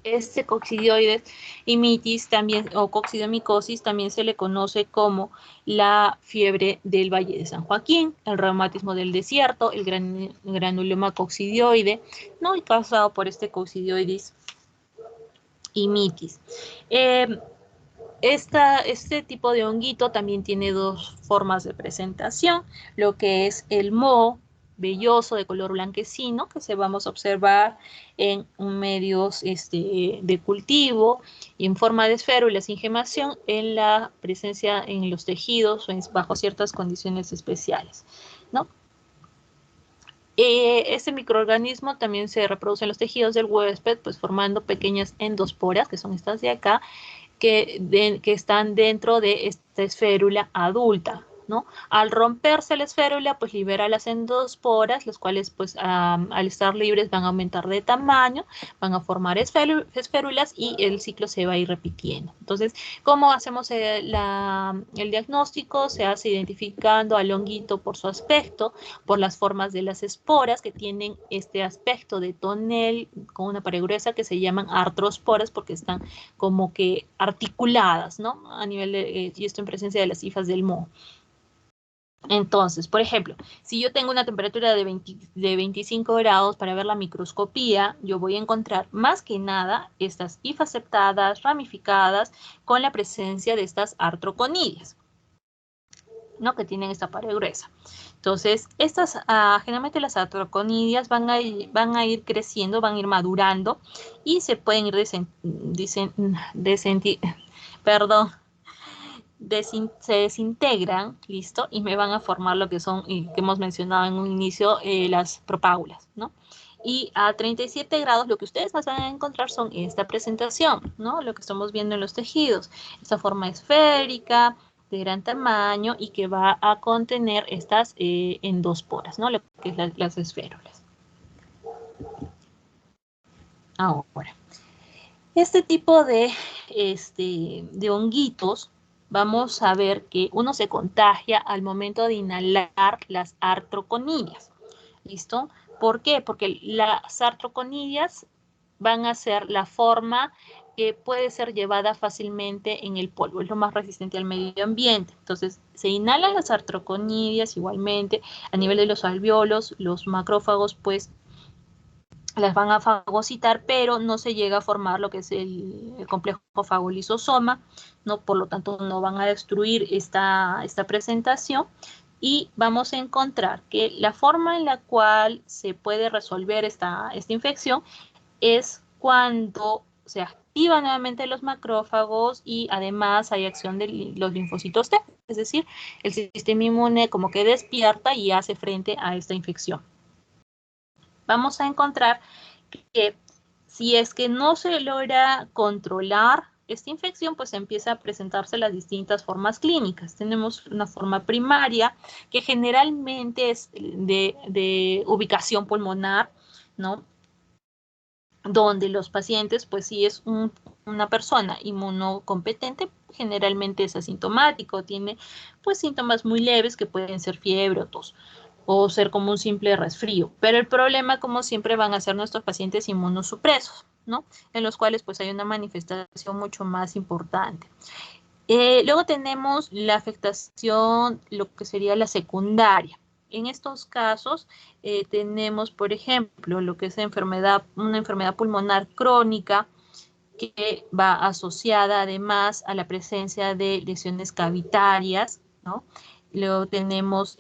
Este Coccidioides imitis también, o coccidiomicosis, también se le conoce como la fiebre del Valle de San Joaquín, el reumatismo del desierto, el granuloma coccidioide, ¿no? Y causado por este Coccidioides imitis. Este tipo de honguito también tiene dos formas de presentación, lo que es el moho velloso de color blanquecino, que se vamos a observar en medios de cultivo y en forma de esférula sin gemación en la presencia en los tejidos bajo ciertas condiciones especiales, ¿no? Este microorganismo también se reproduce en los tejidos del huésped, pues formando pequeñas endosporas, que son estas de acá, que están dentro de esta esférula adulta, ¿no? Al romperse la esférula, pues libera las endosporas, las cuales, pues, al estar libres van a aumentar de tamaño, van a formar esférulas y el ciclo se va a ir repitiendo. Entonces, ¿cómo hacemos el diagnóstico? Se hace identificando al honguito por su aspecto, por las formas de las esporas que tienen este aspecto de tonel con una pared gruesa que se llaman artrosporas porque están como que articuladas, ¿no? A nivel de, y esto en presencia de las hifas del moho. Entonces, por ejemplo, si yo tengo una temperatura de 25 grados para ver la microscopía, yo voy a encontrar más que nada estas hifas septadas, ramificadas, con la presencia de estas artroconidias, ¿no? Que tienen esta pared gruesa. Entonces, generalmente las artroconidias van a ir creciendo, van a ir madurando y se pueden ir se desintegran, listo, y me van a formar lo que son, y que hemos mencionado en un inicio, las propágulas, ¿no? Y a 37 grados lo que ustedes más van a encontrar son esta presentación, ¿no? Lo que estamos viendo en los tejidos, esta forma esférica, de gran tamaño y que va a contener estas endosporas, ¿no? Lo que es las esférulas. Ahora, este tipo de honguitos, vamos a ver que uno se contagia al momento de inhalar las artroconidias. ¿Listo? ¿Por qué? Porque las artroconidias van a ser la forma que puede ser llevada fácilmente en el polvo. Es lo más resistente al medio ambiente. Entonces, se inhalan las artroconidias igualmente. A nivel de los alvéolos, los macrófagos, pues, las van a fagocitar, pero no se llega a formar lo que es el complejo fagolisosoma, ¿no? Por lo tanto, no van a destruir esta presentación. Y vamos a encontrar que la forma en la cual se puede resolver esta infección es cuando se activan nuevamente los macrófagos y además hay acción de los linfocitos T, es decir, el sistema inmune como que despierta y hace frente a esta infección. Vamos a encontrar que si es que no se logra controlar esta infección, pues empieza a presentarse las distintas formas clínicas. Tenemos una forma primaria que generalmente es de ubicación pulmonar, ¿no? Donde los pacientes, pues si es una persona inmunocompetente, generalmente es asintomático, tiene pues síntomas muy leves que pueden ser fiebre o tos, o ser como un simple resfrío. Pero el problema, como siempre, van a ser nuestros pacientes inmunosupresos, ¿no? En los cuales pues hay una manifestación mucho más importante. Luego tenemos la afectación, lo que sería la secundaria. En estos casos tenemos, por ejemplo, lo que es una enfermedad pulmonar crónica que va asociada además a la presencia de lesiones cavitarias, ¿no? Luego tenemos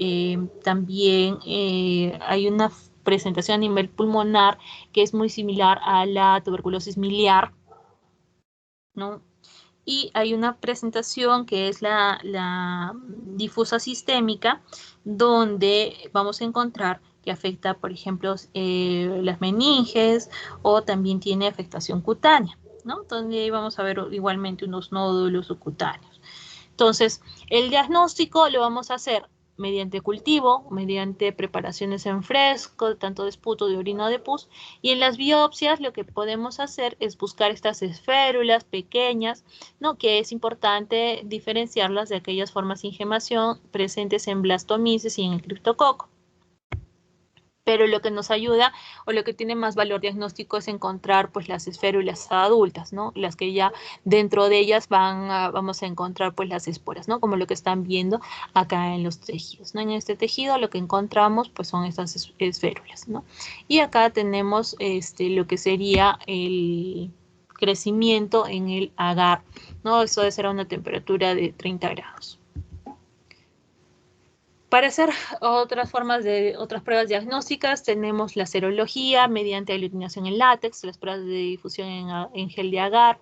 también, hay una presentación a nivel pulmonar que es muy similar a la tuberculosis miliar, ¿no? Y hay una presentación que es la difusa sistémica, donde vamos a encontrar que afecta, por ejemplo, las meninges o también tiene afectación cutánea, ¿no? Donde vamos a ver igualmente unos nódulos subcutáneos. Entonces, el diagnóstico lo vamos a hacer mediante cultivo, mediante preparaciones en fresco, tanto de esputo, de orina o de pus, y en las biopsias lo que podemos hacer es buscar estas esférulas pequeñas, ¿no? Que es importante diferenciarlas de aquellas formas de ingemación presentes en Blastomyces y en el criptococo. Pero lo que nos ayuda o lo que tiene más valor diagnóstico es encontrar pues las esférulas adultas, ¿no? Las que ya dentro de ellas vamos a encontrar pues las esporas, ¿no? Como lo que están viendo acá en los tejidos, ¿no? En este tejido lo que encontramos pues son estas esférulas, ¿no? Y acá tenemos lo que sería el crecimiento en el agar ¿no? Eso debe ser a una temperatura de 30 grados. Para hacer otras pruebas diagnósticas tenemos la serología mediante aglutinación en látex, las pruebas de difusión en gel de agar,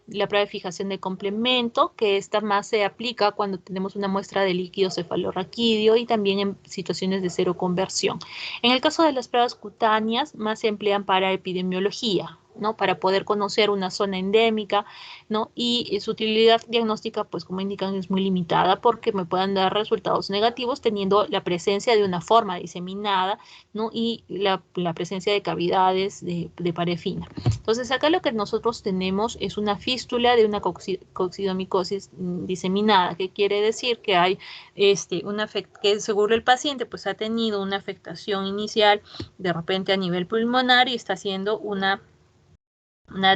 la prueba de fijación de complemento, que esta más se aplica cuando tenemos una muestra de líquido cefalorraquídeo y también en situaciones de seroconversión. En el caso de las pruebas cutáneas, más se emplean para epidemiología, ¿no? Para poder conocer una zona endémica, ¿no? Y su utilidad diagnóstica, pues como indican, es muy limitada porque me puedan dar resultados negativos teniendo la presencia de una forma diseminada, ¿no? Y la presencia de cavidades de pared fina. Entonces, acá lo que nosotros tenemos es una fístula de una coccidomicosis diseminada, que quiere decir que hay que seguro el paciente pues ha tenido una afectación inicial de repente a nivel pulmonar y está haciendo una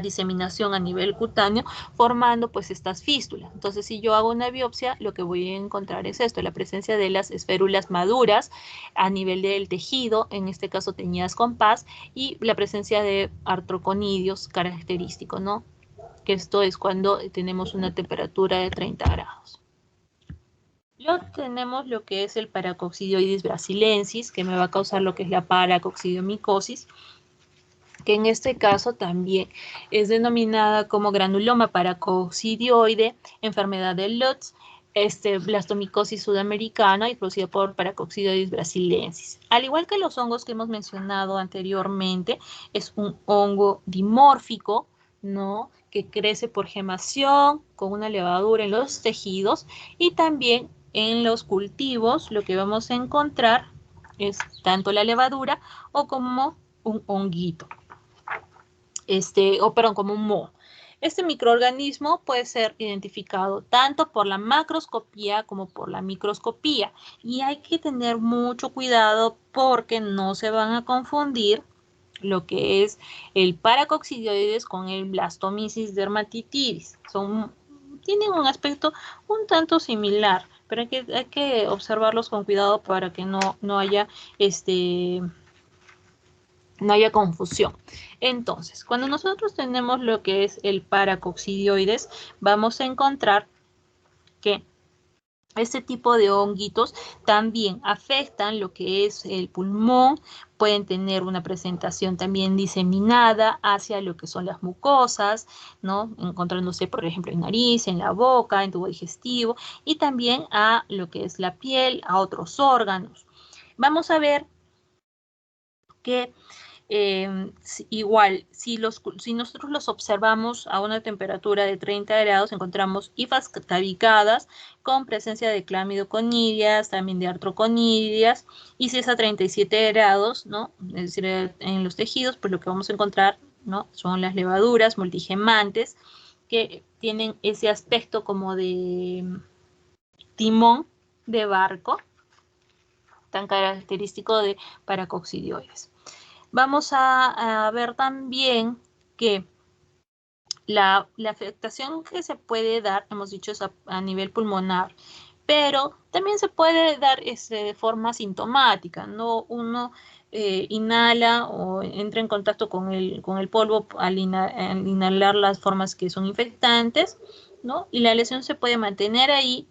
diseminación a nivel cutáneo, formando pues estas fístulas. Entonces, si yo hago una biopsia, lo que voy a encontrar es esto, la presencia de las esférulas maduras a nivel del tejido, en este caso teñidas con paz, y la presencia de artroconidios característicos, ¿no? Que esto es cuando tenemos una temperatura de 30 grados. Luego tenemos lo que es el paracoccidioides brasilensis, que me va a causar lo que es la paracoccidiomicosis, que en este caso también es denominada como granuloma paracoccidioide, enfermedad de Lutz, blastomicosis sudamericana y producida por paracoccidioides brasilensis. Al igual que los hongos que hemos mencionado anteriormente, es un hongo dimórfico, ¿no? Que crece por gemación con una levadura en los tejidos y también en los cultivos lo que vamos a encontrar es tanto la levadura o como un honguito. Como un moho. Este microorganismo puede ser identificado tanto por la macroscopía como por la microscopía y hay que tener mucho cuidado porque no se van a confundir lo que es el paracoccidioides con el blastomyces dermatitidis. Tienen un aspecto un tanto similar, pero hay que observarlos con cuidado para que no haya confusión. Entonces, cuando nosotros tenemos lo que es el paracoccidioides, vamos a encontrar que este tipo de honguitos también afectan lo que es el pulmón, pueden tener una presentación también diseminada hacia lo que son las mucosas, ¿no? Encontrándose, por ejemplo, en nariz, en la boca, en tubo digestivo, y también a lo que es la piel, a otros órganos. Vamos a ver que igual, si nosotros los observamos a una temperatura de 30 grados, encontramos hifas tabicadas con presencia de clamidoconidias, también de artroconidias, y si es a 37 grados, ¿no? Es decir, en los tejidos, pues lo que vamos a encontrar, ¿no? Son las levaduras multigemantes que tienen ese aspecto como de timón de barco, tan característico de paracoccidioides. Vamos a ver también que la afectación que se puede dar, hemos dicho, es a nivel pulmonar, pero también se puede dar de forma sintomática, ¿no? Uno inhala o entra en contacto con el polvo al inhalar las formas que son infectantes, ¿no? Y la lesión se puede mantener ahí,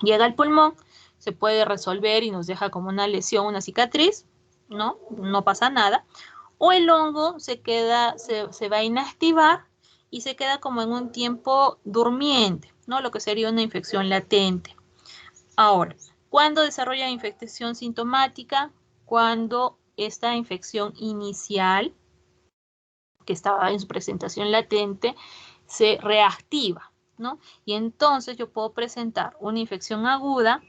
llega al pulmón, se puede resolver y nos deja como una lesión, una cicatriz, ¿no? No pasa nada. O el hongo se va a inactivar y se queda como en un tiempo durmiente, ¿no? Lo que sería una infección latente. Ahora, ¿cuándo desarrolla infección sintomática? Cuando esta infección inicial, que estaba en su presentación latente, se reactiva, ¿no? Y entonces yo puedo presentar una infección aguda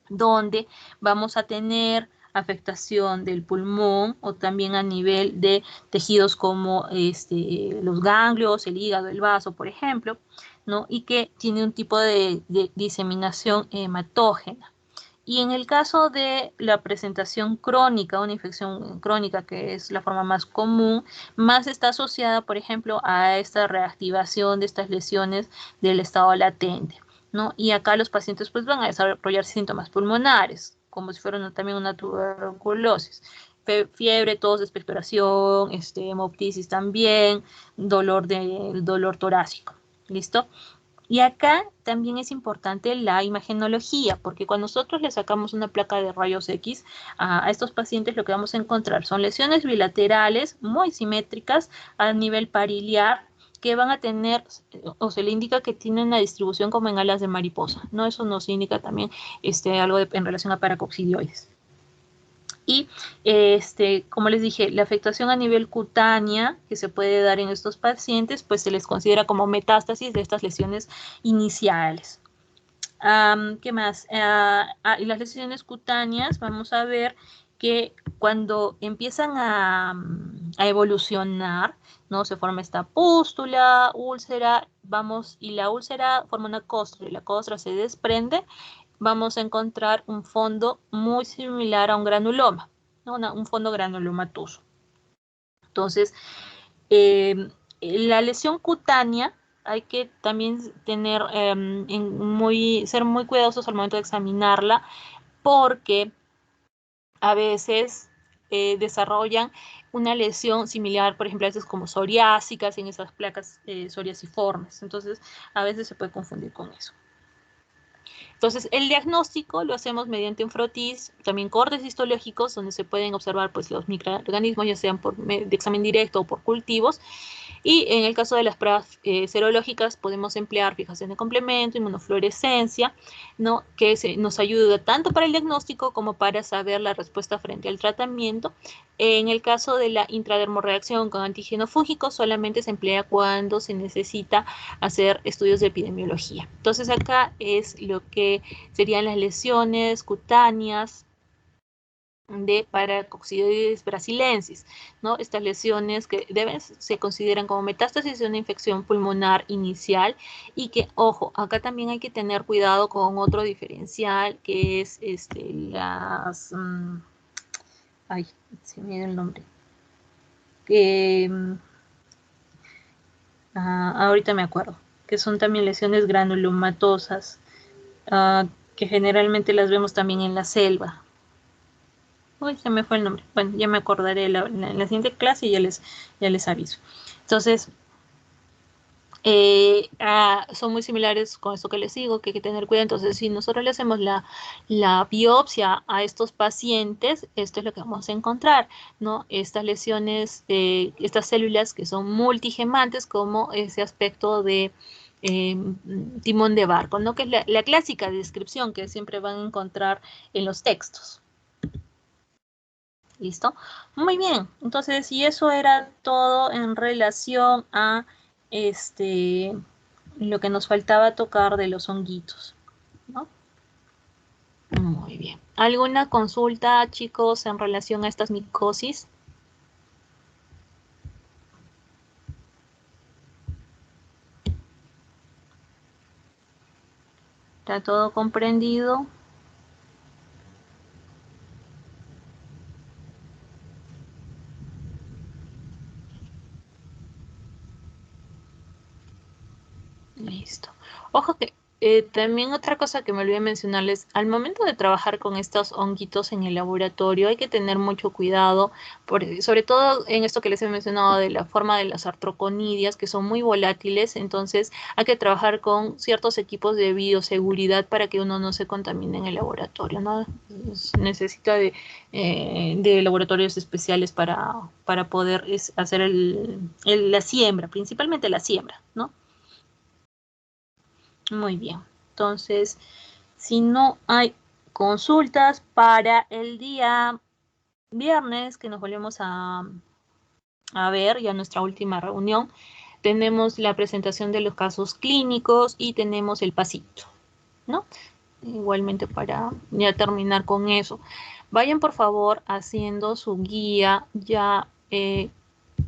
donde vamos a tener afectación del pulmón o también a nivel de tejidos como los ganglios, el hígado, el vaso, por ejemplo, ¿no? Y que tiene un tipo de diseminación hematógena. Y en el caso de la presentación crónica, una infección crónica que es la forma más común, más está asociada, por ejemplo, a esta reactivación de estas lesiones del estado latente, ¿no? Y acá los pacientes pues van a desarrollar síntomas pulmonares, como si fuera también una tuberculosis. fiebre, tos, expectoración, hemoptisis también, dolor torácico. ¿Listo? Y acá también es importante la imagenología, porque cuando nosotros le sacamos una placa de rayos X a estos pacientes, lo que vamos a encontrar son lesiones bilaterales muy simétricas a nivel pariliar, que van a tener, o se le indica que tienen una distribución como en alas de mariposa, ¿no? Eso nos indica también algo en relación a paracoccidioides. Y como les dije, la afectación a nivel cutánea que se puede dar en estos pacientes, pues se les considera como metástasis de estas lesiones iniciales. ¿Qué más? Y las lesiones cutáneas, vamos a ver que cuando empiezan a evolucionar, ¿no? Se forma esta pústula, úlcera, y la úlcera forma una costra, y la costra se desprende, vamos a encontrar un fondo muy similar a un granuloma, ¿no? Un fondo granulomatoso. Entonces, la lesión cutánea hay que también tener, ser muy cuidadosos al momento de examinarla, porque a veces desarrollan una lesión similar, por ejemplo, a veces como psoriásicas en esas placas psoriasiformes. Entonces, a veces se puede confundir con eso. Entonces, el diagnóstico lo hacemos mediante un frotis, también cortes histológicos, donde se pueden observar pues, los microorganismos, ya sean de examen directo o por cultivos. Y en el caso de las pruebas serológicas, podemos emplear fijación de complemento, inmunofluorescencia, ¿no? Que nos ayuda tanto para el diagnóstico como para saber la respuesta frente al tratamiento. En el caso de la intradermorreacción con antígeno fúngico, solamente se emplea cuando se necesita hacer estudios de epidemiología. Entonces, acá es lo que serían las lesiones cutáneas de paracoccidioides brasilensis, ¿no? Estas lesiones que se consideran como metástasis de una infección pulmonar inicial y que, ojo, acá también hay que tener cuidado con otro diferencial que es ay, se me dio el nombre. Ahorita me acuerdo, que son también lesiones granulomatosas, que generalmente las vemos también en la selva. Uy, se me fue el nombre. Bueno, ya me acordaré en la siguiente clase y ya les aviso. Entonces, son muy similares con esto que les digo, que hay que tener cuidado. Entonces, si nosotros le hacemos la biopsia a estos pacientes, esto es lo que vamos a encontrar, ¿no? Estas lesiones, estas células que son multigemantes, como ese aspecto de timón de barco, ¿no? Que es la clásica descripción que siempre van a encontrar en los textos. ¿Listo? Muy bien, entonces, y eso era todo en relación a lo que nos faltaba tocar de los honguitos, ¿no? Muy bien. ¿Alguna consulta, chicos, en relación a estas micosis? ¿Está todo comprendido? Listo. Ojo que también otra cosa que me olvidé mencionarles, al momento de trabajar con estos honguitos en el laboratorio hay que tener mucho cuidado, sobre todo en esto que les he mencionado de la forma de las artroconidias, que son muy volátiles, entonces hay que trabajar con ciertos equipos de bioseguridad para que uno no se contamine en el laboratorio, ¿no? Necesita de laboratorios especiales para poder hacer la siembra, principalmente la siembra, ¿no? Muy bien, entonces, si no hay consultas para el día viernes, que nos volvemos a ver ya nuestra última reunión, tenemos la presentación de los casos clínicos y tenemos el pasito, ¿no? Igualmente para ya terminar con eso. Vayan por favor haciendo su guía ya